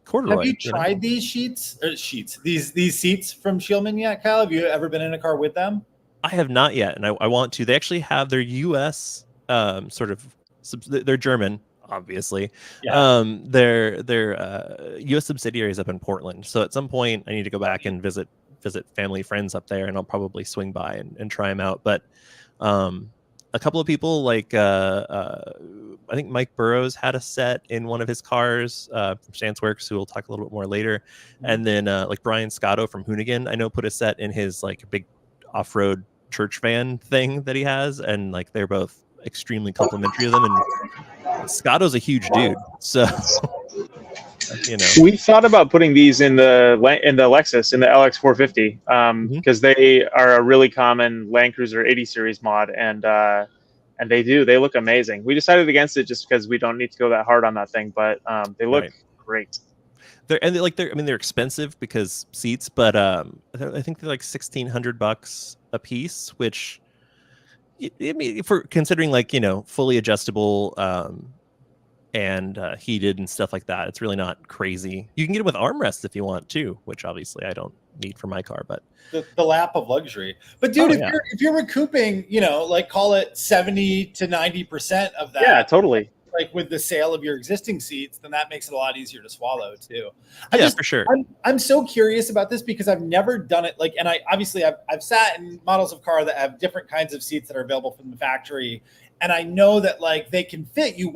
corduroy. Have you tried these these seats from Shieldman yet, Kyle? Have you ever been in a car with them? I have not yet, and I want to. They actually have their U.S. They're German, obviously. Yeah. Their U.S. subsidiaries up in Portland. So at some point, I need to go back and visit family friends up there, and I'll probably swing by and try them out. But a couple of people like I think Mike Burrows had a set in one of his cars from Stanceworks, who we'll talk a little bit more later. And then like Brian Scotto from Hoonigan, I know, put a set in his like big off-road church van thing that he has, and like they're both extremely complimentary of them. And Scotto's a huge dude, so we thought about putting these in the Lexus, in the LX 450, because they are a really common Land Cruiser 80 series mod, and they look amazing. We decided against it just because we don't need to go that hard on that thing, but they look great. They're expensive because seats, but I think they're like $1,600 a piece, which I mean, for considering like fully adjustable and heated and stuff like that, it's really not crazy. You can get it with armrests if you want too, which obviously I don't need for my car, but the lap of luxury. But dude, if you're recouping, like call it 70 to 90% of that. Yeah, totally. Like with the sale of your existing seats, then that makes it a lot easier to swallow too. For sure. I'm so curious about this because I've never done it. And I've sat in models of car that have different kinds of seats that are available from the factory. And I know that like they can fit you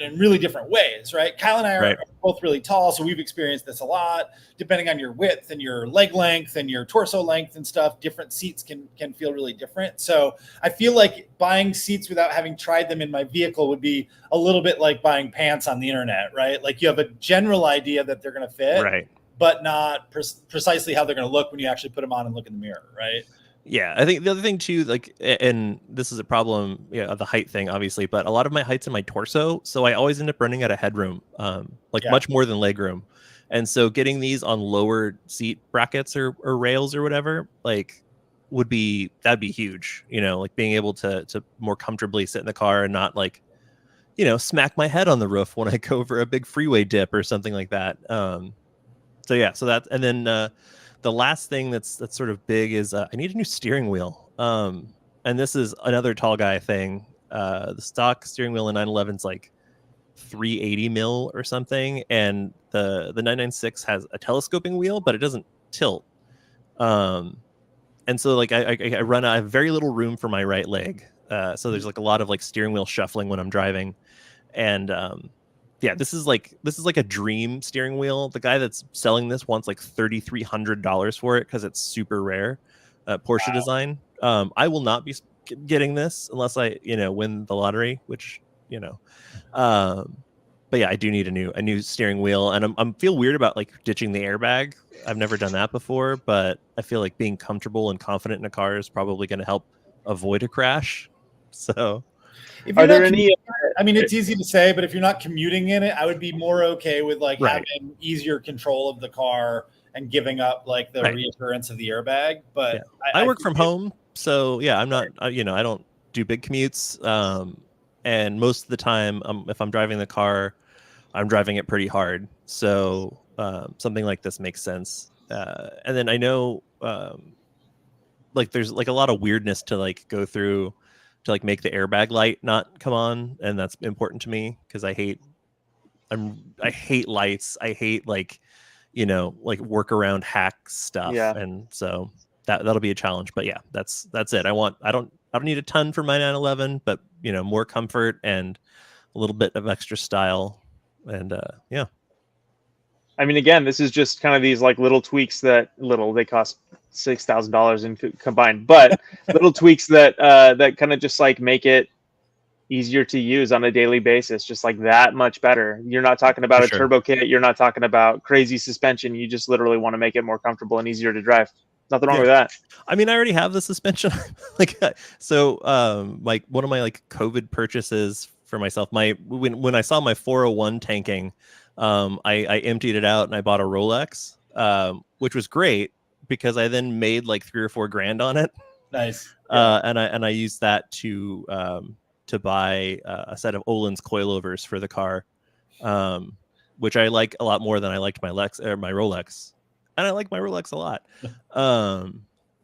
in really different ways, right? Kyle and I are both really tall, so we've experienced this a lot. Depending on your width and your leg length and your torso length and stuff, different seats can feel really different. So I feel like buying seats without having tried them in my vehicle would be a little bit like buying pants on the internet, right? Like you have a general idea that they're going to fit, right, but not precisely how they're going to look when you actually put them on and look in the mirror, right? Yeah, I think the other thing too, like, and this is a problem, the height thing, obviously, but a lot of my height's in my torso, so I always end up running out of headroom, much more than legroom, and so getting these on lower seat brackets or rails or whatever, like, that'd be huge, like being able to more comfortably sit in the car and not like, smack my head on the roof when I go over a big freeway dip or something like that. So that, and then the last thing that's sort of big is I need a new steering wheel. And this is another tall guy thing. The stock steering wheel in 911's like 380 mil or something, and the 996 has a telescoping wheel, but it doesn't tilt. And so like I have very little room for my right leg. So there's like a lot of like steering wheel shuffling when I'm driving, and this is like a dream steering wheel. The guy that's selling this wants like $3,300 for it because it's super rare, Porsche design. I will not be getting this unless I win the lottery, which but yeah, I do need a new steering wheel, and I'm feel weird about like ditching the airbag. I've never done that before, but I feel like being comfortable and confident in a car is probably going to help avoid a crash. So. Are there any? I mean, it's easy to say, but if you're not commuting in it, I would be more okay with like having easier control of the car and giving up like the reassurance of the airbag. But I work from home, So yeah, I'm not, I don't do big commutes. And most of the time, if I'm driving the car, I'm driving it pretty hard. So something like this makes sense. And then I know like there's like a lot of weirdness to like go through to like make the airbag light not come on, and that's important to me because I hate lights. I hate like like workaround hack stuff, Yeah. and so that'll be a challenge. But yeah, that's it. I don't need a ton for my 911, but more comfort and a little bit of extra style, and yeah. I mean, again, this is just kind of these like little tweaks they cost $6,000 in combined, but little tweaks that kind of just like make it easier to use on a daily basis, just like that much better. You're not talking about For a sure. turbo kit. You're not talking about crazy suspension. You just literally want to make it more comfortable and easier to drive. Nothing wrong Yeah. with that. I mean, I already have the suspension. like, so, like one of my like COVID purchases for myself, when I saw my 401 tanking, I emptied it out and I bought a Rolex, which was great because I then made like $3 or $4 grand on it. Nice. And I used that to buy a set of Olin's coilovers for the car, which I like a lot more than I liked my Rolex, and I like my Rolex a lot.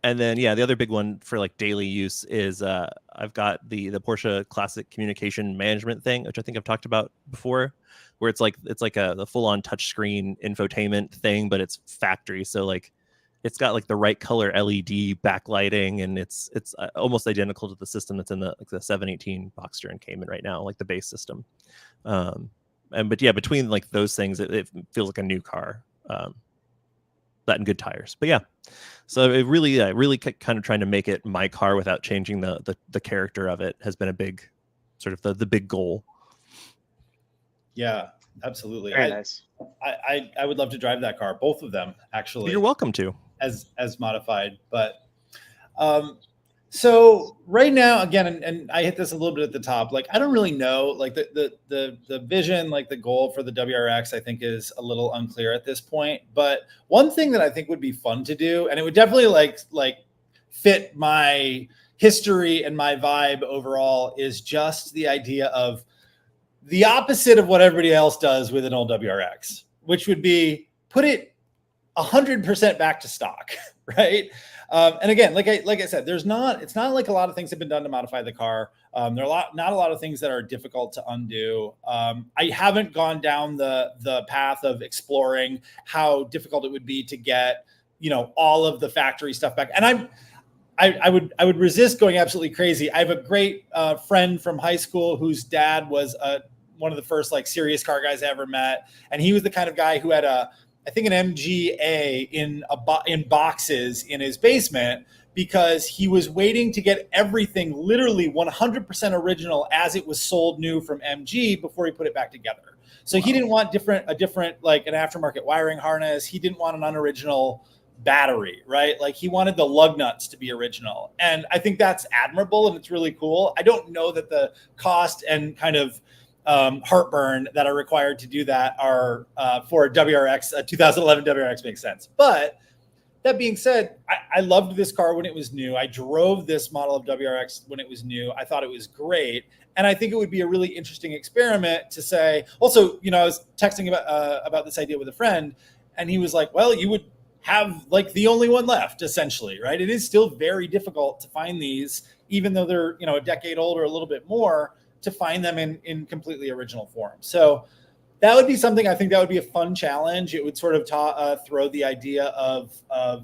And then yeah, the other big one for like daily use is I've got the Porsche Classic communication management thing, which I think I've talked about before, where it's like the full on touchscreen infotainment thing, but it's factory, so like it's got like the right color LED backlighting, and it's almost identical to the system that's in the 718 Boxster and Cayman right now, like the base system. But yeah, between like those things, it feels like a new car. That and good tires, but yeah. So it really kind of trying to make it my car without changing the character of it has been a big sort of the big goal. Yeah, absolutely. Very nice. I would love to drive that car, both of them actually. You're welcome to. As modified, but so right now again, and I hit this a little bit at the top, like I don't really know, like the vision, like the goal for the WRX I think is a little unclear at this point, but one thing that I think would be fun to do, and it would definitely like fit my history and my vibe overall, is just the idea of the opposite of what everybody else does with an old WRX, which would be put it 100% back to stock, right? And again, like I said, it's not like a lot of things have been done to modify the car. There are not a lot of things that are difficult to undo. I haven't gone down the path of exploring how difficult it would be to get, all of the factory stuff back. And I would resist going absolutely crazy. I have a great friend from high school whose dad was one of the first like serious car guys I ever met, and he was the kind of guy who had I think an MGA in boxes in his basement because he was waiting to get everything literally 100% original as it was sold new from MG before he put it back together. So he didn't want a different like an aftermarket wiring harness. He didn't want an unoriginal battery, right? Like he wanted the lug nuts to be original. And I think that's admirable and it's really cool. I don't know that the cost and kind of heartburn that are required to do that are for a WRX, a 2011 WRX makes sense. But that being said, I loved this car when it was new. I drove this model of WRX when it was new. I thought it was great. And I think it would be a really interesting experiment to say, also, I was texting about this idea with a friend, and he was like, well, you would have like the only one left, essentially, right? It is still very difficult to find these, even though they're, a decade old or a little bit more, to find them in completely original form. So that would be something, I think that would be a fun challenge. It would sort of throw the idea of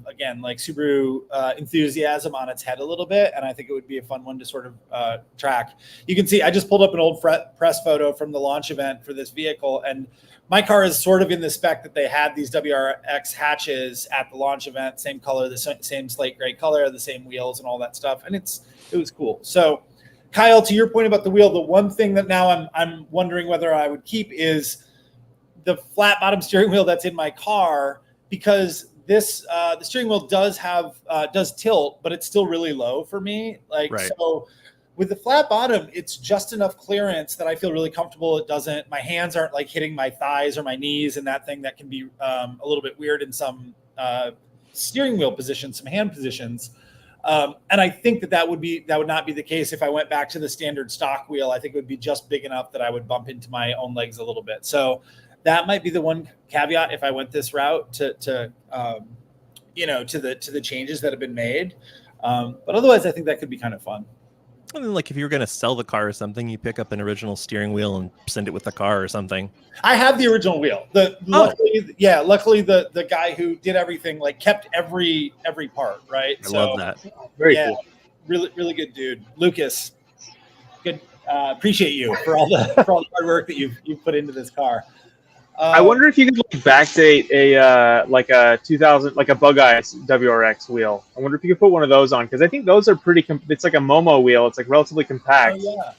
again, like Subaru enthusiasm on its head a little bit. And I think it would be a fun one to sort of track. You can see, I just pulled up an old press photo from the launch event for this vehicle. And my car is sort of in the spec that they had these WRX hatches at the launch event, same color, the same slate gray color, the same wheels and all that stuff. And it was cool. So Kyle, to your point about the wheel, the one thing that now I'm wondering whether I would keep is the flat bottom steering wheel that's in my car, because this the steering wheel does tilt, but it's still really low for me. Like, right. So with the flat bottom, it's just enough clearance that I feel really comfortable. My hands aren't like hitting my thighs or my knees and that thing that can be a little bit weird in some steering wheel positions, some hand positions. And I think that would not be the case if I went back to the standard stock wheel. I think it would be just big enough that I would bump into my own legs a little bit. So that might be the one caveat if I went this route to the changes that have been made. But otherwise, I think that could be kind of fun. And then, like, if you were going to sell the car or something, you pick up an original steering wheel and send it with the car or something. I have the original wheel. Luckily, the guy who did everything kept every part, right? I love that. Very cool. Really, really good dude, Lucas. Good. Appreciate you for all the hard work that you've put into this car. I wonder if you could backdate a 2000 a Bug Eyes WRX wheel. I wonder if you could put one of those on, because I think those are pretty. It's like a Momo wheel. It's relatively compact. Oh, yeah.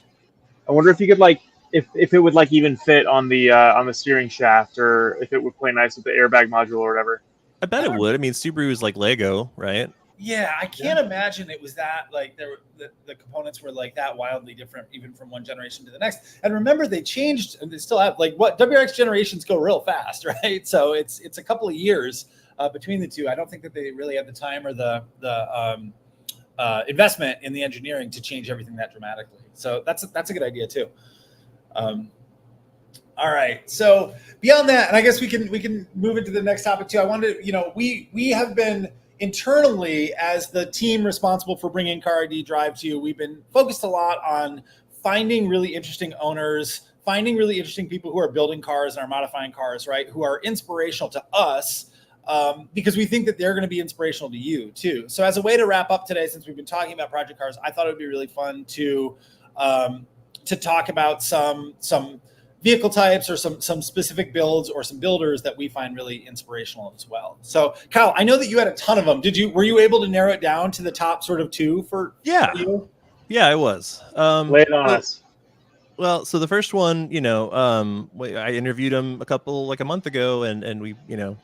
I wonder if you could if it would even fit on the steering shaft, or if it would play nice with the airbag module or whatever. I bet it would. I mean, Subaru is like Lego, right? Yeah, I can't imagine it was that the components were that wildly different even from one generation to the next. And remember, they changed, and they still have WRX generations go real fast, right? So it's a couple of years between the two. I don't think that they really had the time or the investment in the engineering to change everything that dramatically. So that's a good idea too. All right. So beyond that, and I guess we can move into the next topic too. I wanted to, we have been internally, as the team responsible for bringing CARiD Drive to you, we've been focused a lot on finding really interesting owners, finding really interesting people who are building cars and are modifying cars, right? Who are inspirational to us, because we think that they're going to be inspirational to you too. So as a way to wrap up today, since we've been talking about project cars, I thought it would be really fun to talk about some vehicle types or some specific builds or some builders that we find really inspirational as well. So Kyle, I know that you had a ton of them. Were you able to narrow it down to the top sort of two for you? Yeah, I was. Lay it on us. Well, so the first one, I interviewed him a month ago, and we,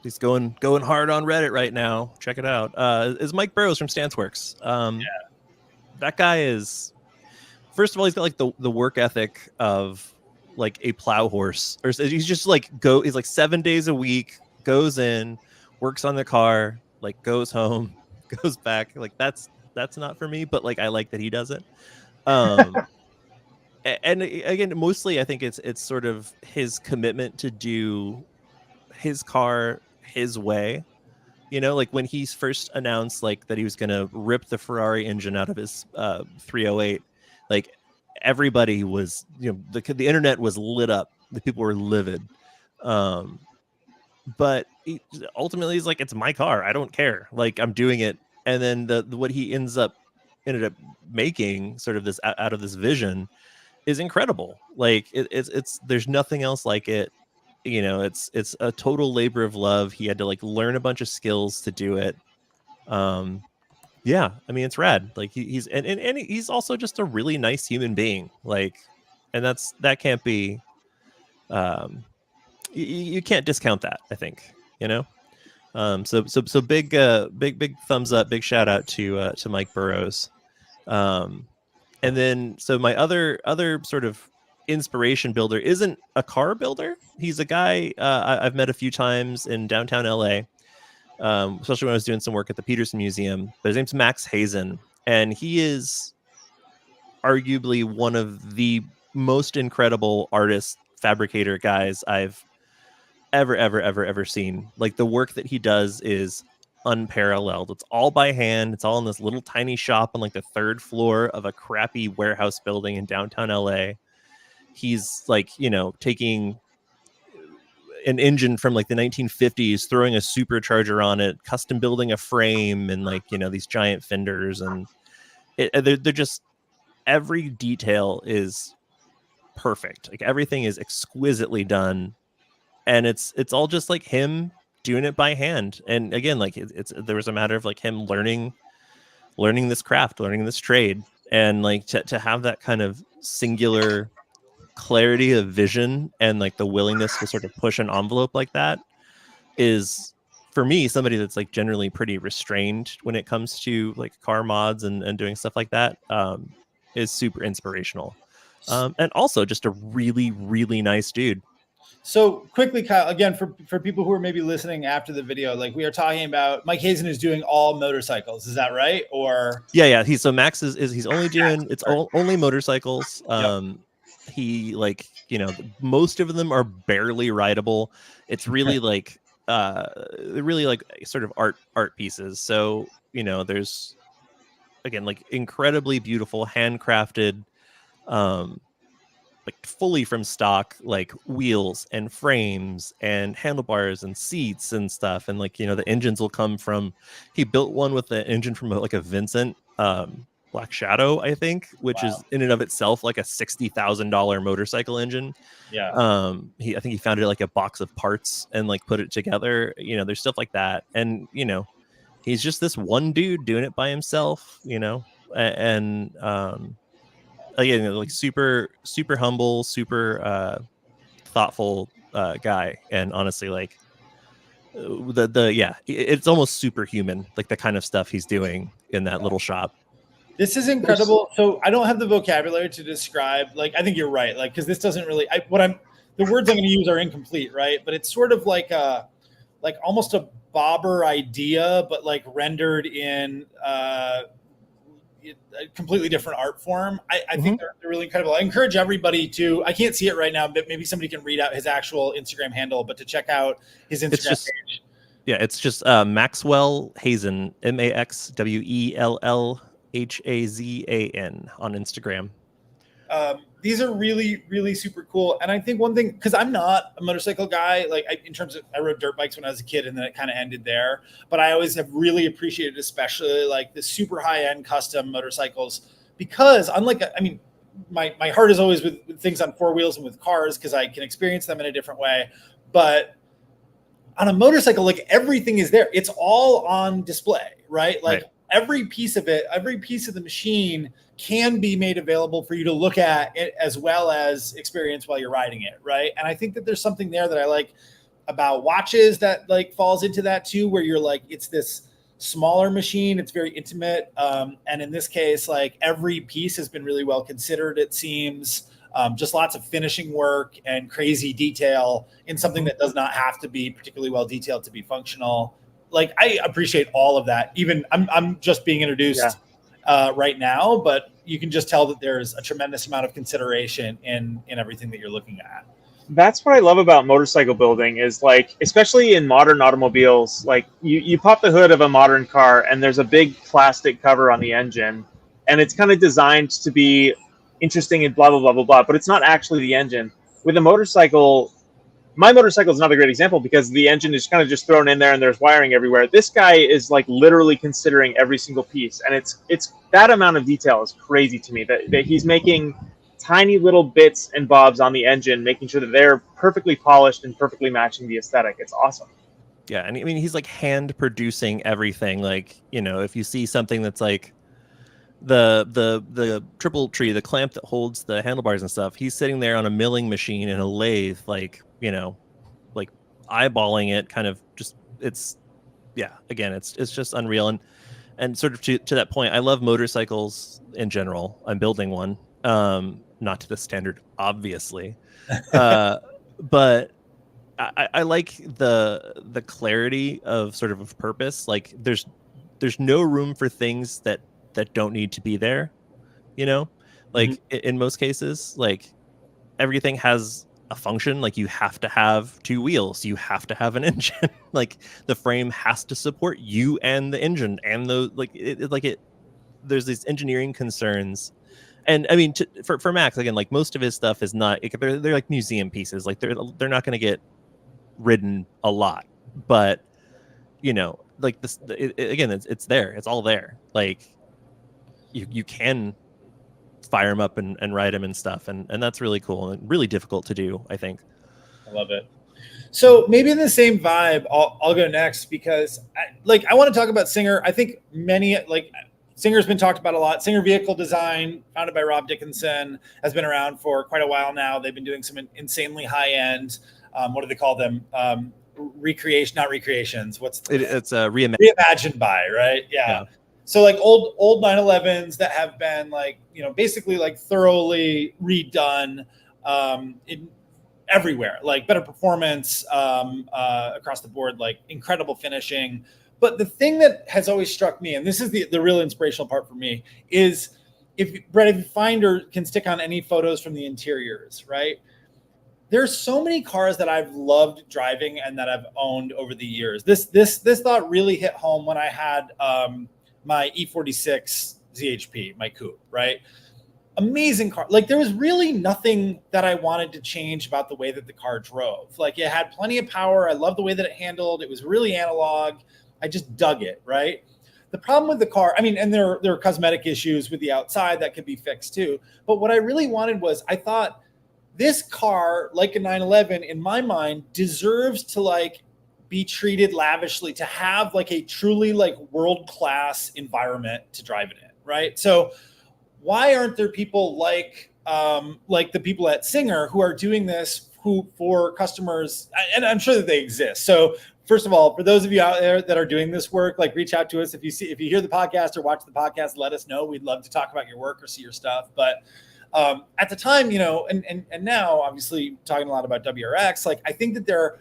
he's going hard on Reddit right now. Check it out. Is Mike Burrows from Stanceworks. That guy is, first of all, he's got the work ethic of a plow horse, or he's just he's 7 days a week, goes in, works on the car, goes home, goes back. That's not for me, but I like that he does it. And again, mostly I think it's sort of his commitment to do his car his way. When he first announced that he was going to rip the Ferrari engine out of his 308, everybody was, the internet was lit up. The people were livid. But ultimately he's it's my car. I don't care. I'm doing it. And then what he ended up making sort of this out of this vision is incredible. It's there's nothing else like it. It's a total labor of love. He had to learn a bunch of skills to do it. Yeah, I mean, it's rad. He's and he's also just a really nice human being. And that can't be, you can't discount that, I think, So big thumbs up, big shout out to Mike Burrows. And then so my other sort of inspiration builder isn't a car builder. He's a guy I've met a few times in downtown LA. Especially when I was doing some work at the Peterson Museum. But his name's Max Hazen, and he is arguably one of the most incredible artist fabricator guys I've ever seen. The work that he does is unparalleled. It's all by hand. It's all in this little tiny shop on the third floor of a crappy warehouse building in downtown LA. He's taking an engine from the 1950s, throwing a supercharger on it, custom building a frame, and these giant fenders, and they're just, every detail is perfect. Everything is exquisitely done, and it's all just him doing it by hand. And again, there was a matter of him learning this craft, learning this trade, and to have that kind of singular clarity of vision and the willingness to sort of push an envelope like that is, for me, somebody that's generally pretty restrained when it comes to car mods and doing stuff like that, is super inspirational. And also just a really, really nice dude. So quickly, Kyle, again, for people who are maybe listening after the video, like we are talking about, Mike Hazen is doing all motorcycles. Is that right? Or Yeah. So Max is he's only doing only motorcycles. Yep. He like most of them are barely rideable. It's really like really like sort of art pieces. So there's again like incredibly beautiful handcrafted like fully from stock like wheels and frames and handlebars and seats and stuff, and like the engines will come from, he built one with the engine from like a Vincent Black Shadow, I think, which is Wow. in and of itself like a $60,000 motorcycle engine. Yeah. I think he found it like a box of parts and like put it together. There's stuff like that, and he's just this one dude doing it by himself, and again, like super humble, super thoughtful guy, and honestly, like it's almost superhuman, like the kind of stuff he's doing in that little shop. This is incredible. So I don't have the vocabulary to describe, like, I think you're right. Like, cause this doesn't really, the words I'm going to use are incomplete. Right. But it's sort of like almost a bobber idea, but like rendered in a completely different art form. I think they're really incredible. I encourage everybody to, I can't see it right now, but maybe somebody can read out his actual Instagram handle, but to check out his Instagram page. Yeah. It's just Maxwell Hazen, MaxwellHazan on Instagram. These are really, really super cool. And I think one thing, because I'm not a motorcycle guy, like in terms of, I rode dirt bikes when I was a kid and then it kind of ended there. But I always have really appreciated, especially like the super high end custom motorcycles, because my heart is always with things on four wheels and with cars, because I can experience them in a different way. But on a motorcycle, like everything is there. It's all on display, right? Like every piece of it, every piece of the machine can be made available for you to look at it as well as experience while you're riding it, right? And I think that there's something there that I like about watches that like falls into that too, where you're like, it's this smaller machine, it's very intimate. And in this case, like every piece has been really well considered, it seems. Just lots of finishing work and crazy detail in something that does not have to be particularly well detailed to be functional. Like I appreciate all of that. Even I'm just being introduced right now, but you can just tell that there's a tremendous amount of consideration in everything that you're looking at. That's what I love about motorcycle building is, like, especially in modern automobiles, like you pop the hood of a modern car and there's a big plastic cover on the engine, and it's kind of designed to be interesting and blah, blah, blah, blah, blah, but it's not actually the engine. With a motorcycle, my motorcycle is not a great example because the engine is kind of just thrown in there and there's wiring everywhere. This guy is like literally considering every single piece, and it's that amount of detail is crazy to me, that he's making tiny little bits and bobs on the engine, making sure that they're perfectly polished and perfectly matching the aesthetic. It's awesome. Yeah, and I mean he's like hand producing everything. Like, if you see something that's like the triple tree, the clamp that holds the handlebars and stuff, he's sitting there on a milling machine in a lathe, like like eyeballing it, kind of just, it's just unreal. And sort of to that point, I love motorcycles in general. I'm building one, not to the standard, obviously, but I like the clarity of sort of purpose. Like there's no room for things that don't need to be there, like in most cases, like everything has a function. Like you have to have two wheels, you have to have an engine, like the frame has to support you and the engine, and there's these engineering concerns. And I mean, for Max, again, like most of his stuff is not, they're like museum pieces, like they're not going to get ridden a lot, but like this, again, it's there, it's all there. Like you can fire them up and ride them and stuff, and that's really cool and really difficult to do, I think. I love it. So maybe in the same vibe, I'll go next, because I want to talk about Singer. I think Singer's been talked about a lot. Singer Vehicle Design, founded by Rob Dickinson, has been around for quite a while now. They've been doing some insanely high end. What do they call them? Not recreations. It's reimagined by, right? Yeah. So like old 911s that have been like, basically like thoroughly redone, everywhere, like better performance across the board, like incredible finishing. But the thing that has always struck me, and this is the real inspirational part for me, is if you find or can stick on any photos from the interiors, right? There's so many cars that I've loved driving and that I've owned over the years. This thought really hit home when I had my E46 ZHP, my coupe, right? Amazing car. Like there was really nothing that I wanted to change about the way that the car drove. Like it had plenty of power. I loved the way that it handled. It was really analog. I just dug it, right? The problem with the car, I mean, and there are cosmetic issues with the outside that could be fixed too. But what I really wanted was, I thought this car, like a 911, in my mind, deserves to like be treated lavishly, to have like a truly like world-class environment to drive it in, right? So why aren't there people like the people at Singer who are doing this, who for customers, and I'm sure that they exist. So first of all, for those of you out there that are doing this work, like reach out to us. If you hear the podcast or watch the podcast, let us know. We'd love to talk about your work or see your stuff. But at the time, you know, and now obviously talking a lot about WRX, like I think that there are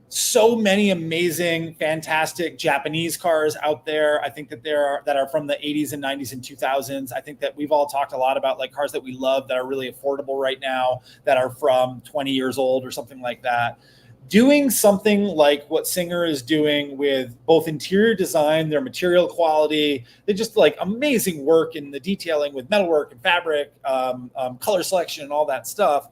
so many amazing, fantastic Japanese cars out there. I think that that are from the 80s and 90s and 2000s. I think that we've all talked a lot about like cars that we love that are really affordable right now, that are from 20 years old or something like that. Doing something like what Singer is doing with both interior design, their material quality, they just like amazing work in the detailing with metalwork and fabric, color selection and all that stuff.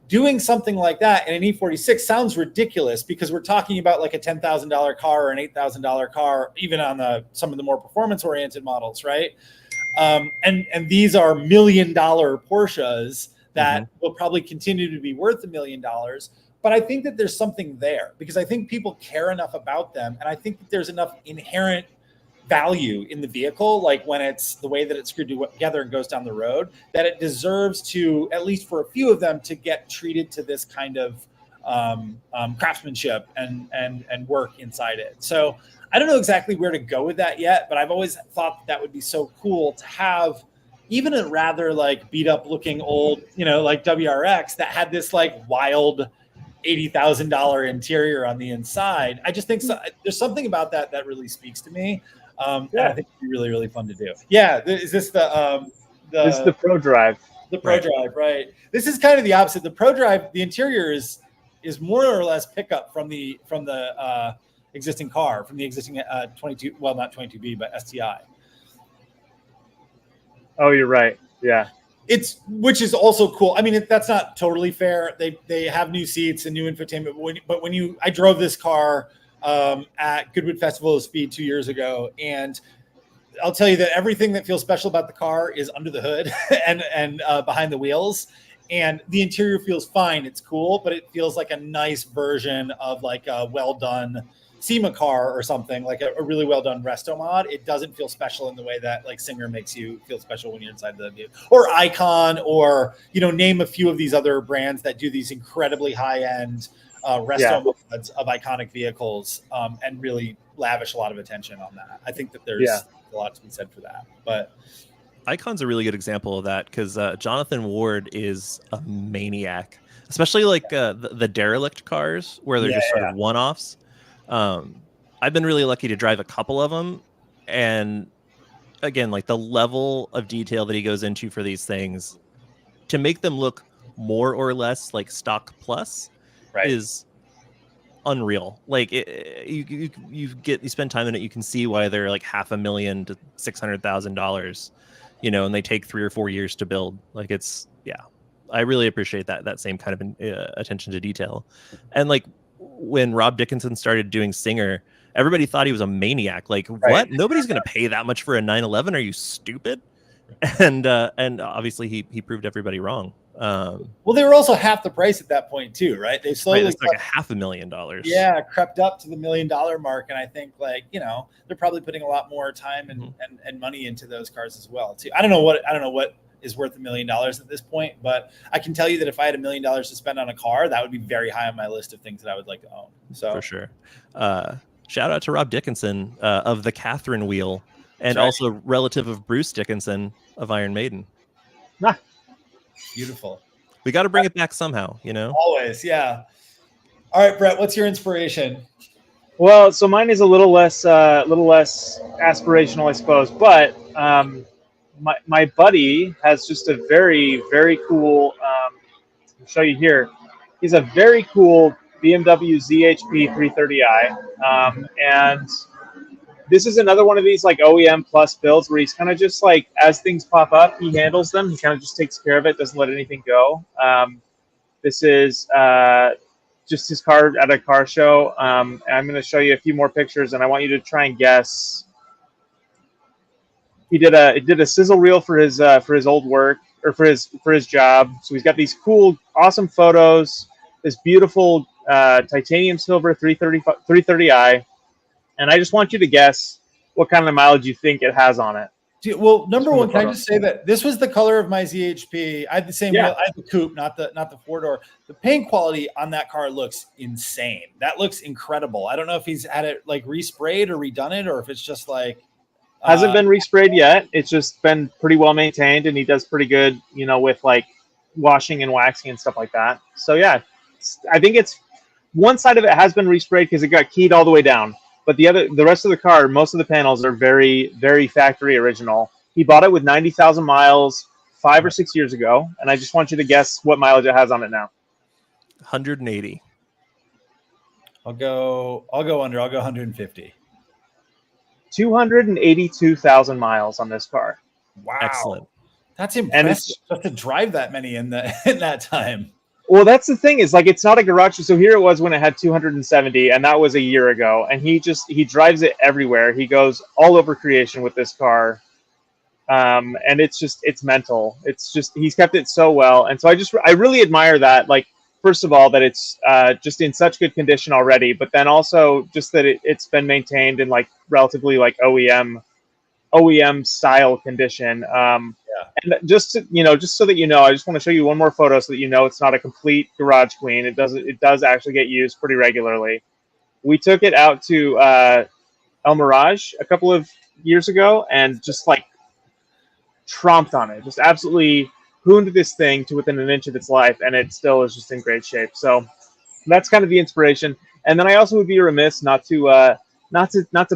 Doing something like that in an E46 sounds ridiculous because we're talking about like a $10,000 car or an $8,000 car, even on some of the more performance-oriented models, right? And these are $1 million Porsches that will probably continue to be worth $1 million. But I think that there's something there because I think people care enough about them, and I think that there's enough inherent value in the vehicle, like when it's the way that it's screwed together and goes down the road, that it deserves to, at least for a few of them, to get treated to this kind of craftsmanship and work inside it. So I don't know exactly where to go with that yet, but I've always thought that would be so cool to have even a rather like beat up looking old, you know, like WRX that had this like wild $80,000 interior on the inside. I just think there's something about that really speaks to me. And I think it'd be really, really fun to do. Yeah. Is this this is the Pro Drive? The Pro Drive, right? This is kind of the opposite. The Pro Drive, the interior is more or less pickup from the existing car, from the existing 22, well, not 22B, but STI. Oh, you're right. Yeah. Which is also cool. I mean, that's not totally fair. They have new seats and new infotainment, but when I drove this car at Goodwood Festival of Speed 2 years ago, and I'll tell you that everything that feels special about the car is under the hood and behind the wheels, and the interior feels fine. It's cool, but it feels like a nice version of like a well done SEMA car or something, like a really well done resto mod. It doesn't feel special in the way that like Singer makes you feel special when you're inside the vehicle, or Icon, or, you know, name a few of these other brands that do these incredibly high end resto mods of iconic vehicles and really lavish a lot of attention on that. I think that there's a lot to be said for that. But Icon's a really good example of that because Jonathan Ward is a maniac, especially like the derelict cars where they're just sort of one-offs. I've been really lucky to drive a couple of them, and again, like the level of detail that he goes into for these things to make them look more or less like stock plus is unreal. Like you spend time in it, you can see why they're like $500,000 to $600,000, you know, and they take 3 or 4 years to build. Like I really appreciate that same kind of attention to detail. And like when Rob Dickinson started doing Singer, everybody thought he was a maniac. Like, what? Nobody's going to pay that much for a 911. Are you stupid? And obviously he proved everybody wrong. Well, they were also half the price at that point too, right? They slowly it's like $500,000. Yeah, crept up to the $1 million mark, and I think, like, you know, they're probably putting a lot more time and money into those cars as well too. I don't know what is worth $1 million at this point, but I can tell you that if I had $1 million to spend on a car, that would be very high on my list of things that I would like to own. So for sure. Shout out to Rob Dickinson of the Catherine Wheel, and also relative of Bruce Dickinson of Iron Maiden. Beautiful. We got to bring it back somehow, you know? Always, yeah. All right, Brett, what's your inspiration? Well, so mine is a little less aspirational, I suppose. But my buddy has just a very, very cool. I'll show you here. He's a very cool BMW ZHP 330i, and this is another one of these like OEM plus builds where he's kind of just like, as things pop up, he handles them. He kind of just takes care of it, doesn't let anything go. This is just his car at a car show. And I'm going to show you a few more pictures, and I want you to try and guess. He did a sizzle reel for his old work, or for his job. So he's got these cool, awesome photos. This beautiful titanium silver 330i, and I just want you to guess what kind of mileage you think it has on it. Well, number one, can I just say that this was the color of my ZHP? I had the same wheel. I had the coupe, not the 4-door. The paint quality on that car looks insane. That looks incredible. I don't know if he's had it like resprayed or redone it, or if it's just like hasn't been resprayed yet. It's just been pretty well maintained, and he does pretty good, you know, with like washing and waxing and stuff like that. So yeah, I think it's one side of it has been resprayed because it got keyed all the way down. But the rest of the car, most of the panels are very, very factory original. He bought it with 90,000 miles 5 or 6 years ago, and I just want you to guess what mileage it has on it now. 180. I'll go under. I'll go 150. 282,000 miles on this car. Wow, excellent. That's impressive. Just to drive that many in that time. Well, that's the thing is like it's not a garage. So here it was when it had 270, and that was a year ago. And he drives it everywhere. He goes all over creation with this car, and it's mental. It's just he's kept it so well, and so I really admire that. Like first of all, that it's just in such good condition already, but then also just that it's been maintained in like relatively like OEM style condition. And just so that you know, I just want to show you one more photo so that you know it's not a complete garage queen. It does actually get used pretty regularly. We took it out to El Mirage a couple of years ago and just like tromped on it, just absolutely hooned this thing to within an inch of its life, and it still is just in great shape. So that's kind of the inspiration. And then I also would be remiss not to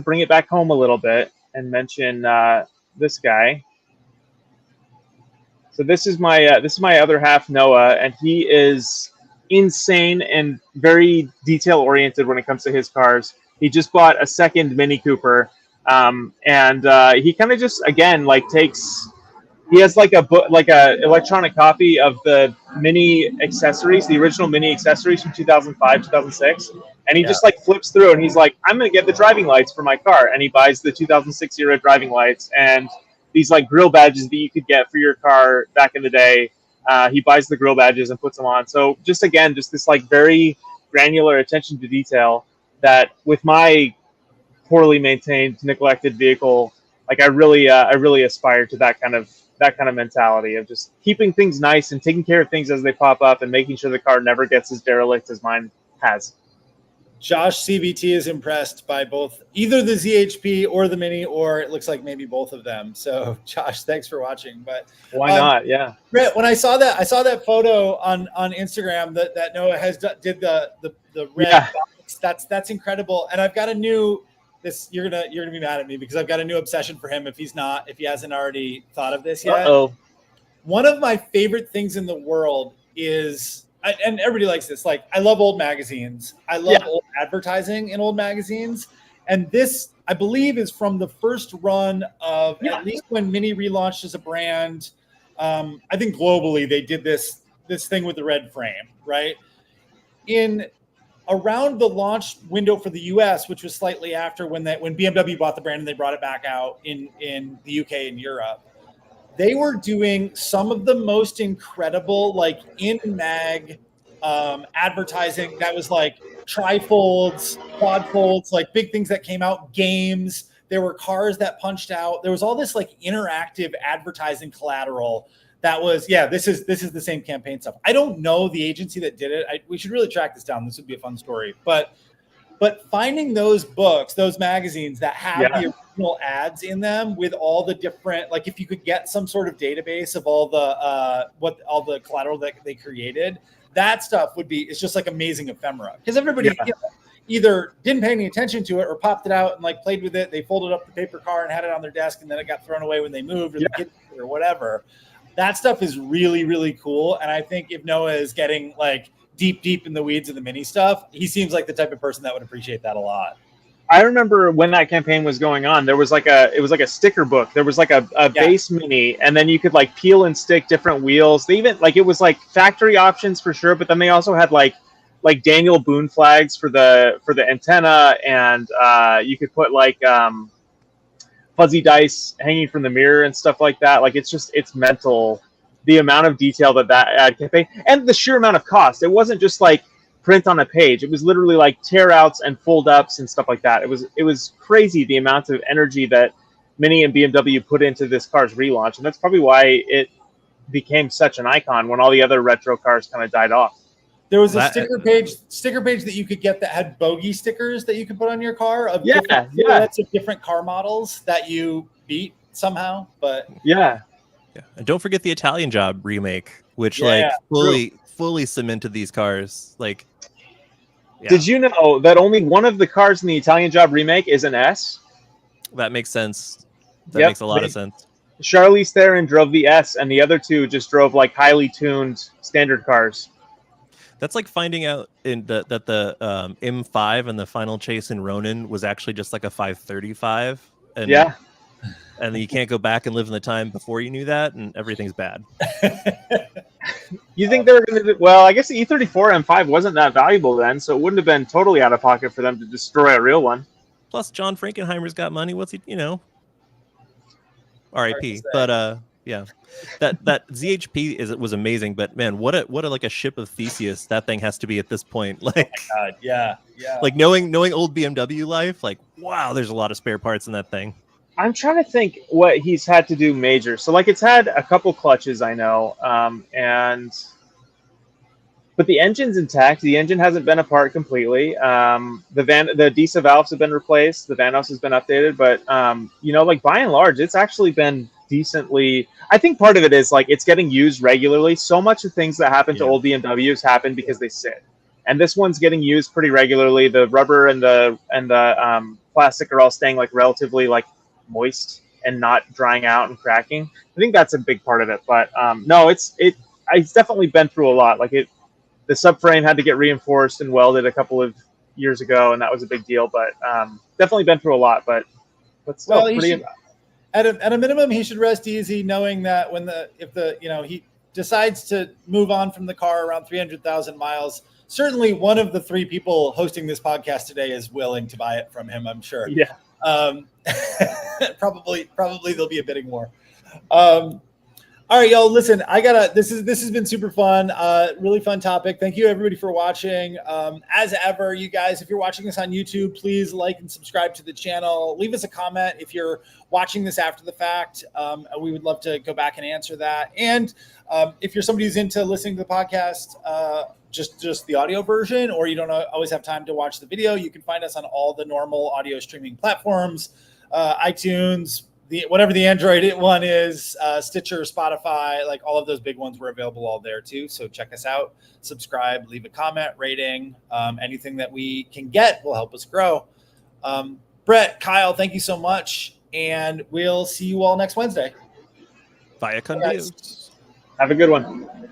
bring it back home a little bit and mention this guy. So this is my other half, Noah, and he is insane and very detail oriented when it comes to his cars. He just bought a second Mini Cooper, and he kind of just again like takes. He has like a electronic copy of the Mini accessories, the original Mini accessories from 2005, 2006, and he just like flips through and he's like, I'm gonna get the driving lights for my car, and he buys the 2006 era driving lights and these like grill badges that you could get for your car back in the day. He buys the grill badges and puts them on. So just this like very granular attention to detail that with my poorly maintained, neglected vehicle, like I really aspire to that kind of mentality of just keeping things nice and taking care of things as they pop up and making sure the car never gets as derelict as mine has. Josh CVT is impressed by either the ZHP or the Mini, or it looks like maybe both of them. So Josh, thanks for watching. But why not? Yeah. Brett, when I saw that photo on Instagram that Noah did the red box, that's incredible. And I've got a new you're gonna be mad at me because I've got a new obsession for him if he hasn't already thought of this yet. Uh-oh. One of my favorite things in the world is, and everybody likes this, like I love old magazines. I love old advertising in old magazines. And this, I believe, is from the first run of at least when Mini relaunched as a brand. I think globally they did this thing with the red frame, right? Around the launch window for the US, which was slightly after when BMW bought the brand and they brought it back out in the UK and Europe, they were doing some of the most incredible like in-mag advertising that was like trifolds, quadfolds, like big things that came out, games. There were cars that punched out. There was all this like interactive advertising collateral that was, this is the same campaign stuff. I don't know the agency that did it. We should really track this down. This would be a fun story. But But finding those books, those magazines that have Yeah. the original ads in them with all the different, like if you could get some sort of database of all the all the collateral that they created, that stuff it's just like amazing ephemera, because everybody either didn't pay any attention to it or popped it out and like played with it. They folded up the paper car and had it on their desk, and then it got thrown away when they moved or the kids or whatever. That stuff is really, really cool. And I think if Noah is getting like deep in the weeds of the mini stuff, he seems like the type of person that would appreciate that a lot. I remember when that campaign was going on, there was like it was like a sticker book. There was like a base mini, and then you could like peel and stick different wheels. They even like, it was like factory options for sure, but then they also had like Daniel Boone flags for the antenna, and you could put like fuzzy dice hanging from the mirror and stuff like that. Like, it's mental, the amount of detail that ad campaign, and the sheer amount of cost. It wasn't just like print on a page. It was literally like tear outs and fold ups and stuff like that. It was crazy, the amount of energy that Mini and BMW put into this car's relaunch, and that's probably why it became such an icon when all the other retro cars kind of died off. There was a sticker page that you could get that had bogey stickers that you could put on your car of different car models that you beat somehow. But and don't forget the Italian Job remake, which fully cemented these cars. Like, did you know that only one of the cars in the Italian Job remake is an S? That makes sense. That makes a lot of sense. Charlize Theron drove the S, and the other two just drove like highly tuned standard cars. That's like finding out that the M5 and the Final Chase in Ronin was actually just like a 535. And, and then you can't go back and live in the time before you knew that, and everything's bad. You think they were going to do... Well, I guess the E34 M5 wasn't that valuable then, so it wouldn't have been totally out of pocket for them to destroy a real one. Plus, John Frankenheimer's got money. What's he, R.I.P. But that ZHP was amazing. But man, what a like a ship of Theseus that thing has to be at this point. Like, oh my God, like knowing old BMW life, like, wow, there's a lot of spare parts in that thing. I'm trying to think what he's had to do major. So like, it's had a couple clutches, I know, but the engine's intact. The engine hasn't been apart completely. The DISA valves have been replaced. The Vanos has been updated, but like by and large, it's actually been decently. I think part of it is like it's getting used regularly. So much of things that happen to old BMWs happen because they sit, and this one's getting used pretty regularly. The rubber and the plastic are all staying like relatively like moist and not drying out and cracking. I think that's a big part of it. But no, it's definitely been through a lot. Like the subframe had to get reinforced and welded a couple of years ago, and that was a big deal. But definitely been through a lot. But still, pretty. At a minimum, he should rest easy, knowing that if he decides to move on from the car around 300,000 miles, certainly one of the three people hosting this podcast today is willing to buy it from him, I'm sure. Yeah. Probably there'll be a bidding war. All right, y'all, listen, this has been super fun. Really fun topic. Thank you everybody for watching. As ever, you guys, if you're watching this on YouTube, please like and subscribe to the channel. Leave us a comment if you're watching this after the fact. We would love to go back and answer that. And if you're somebody who's into listening to the podcast, just the audio version, or you don't always have time to watch the video, you can find us on all the normal audio streaming platforms, iTunes, whatever the Android one is, Stitcher, Spotify, like all of those big ones, were available all there too. So check us out, subscribe, leave a comment, rating, anything that we can get will help us grow. Brett, Kyle, thank you so much. And we'll see you all next Wednesday. Via con Dios. Have a good one.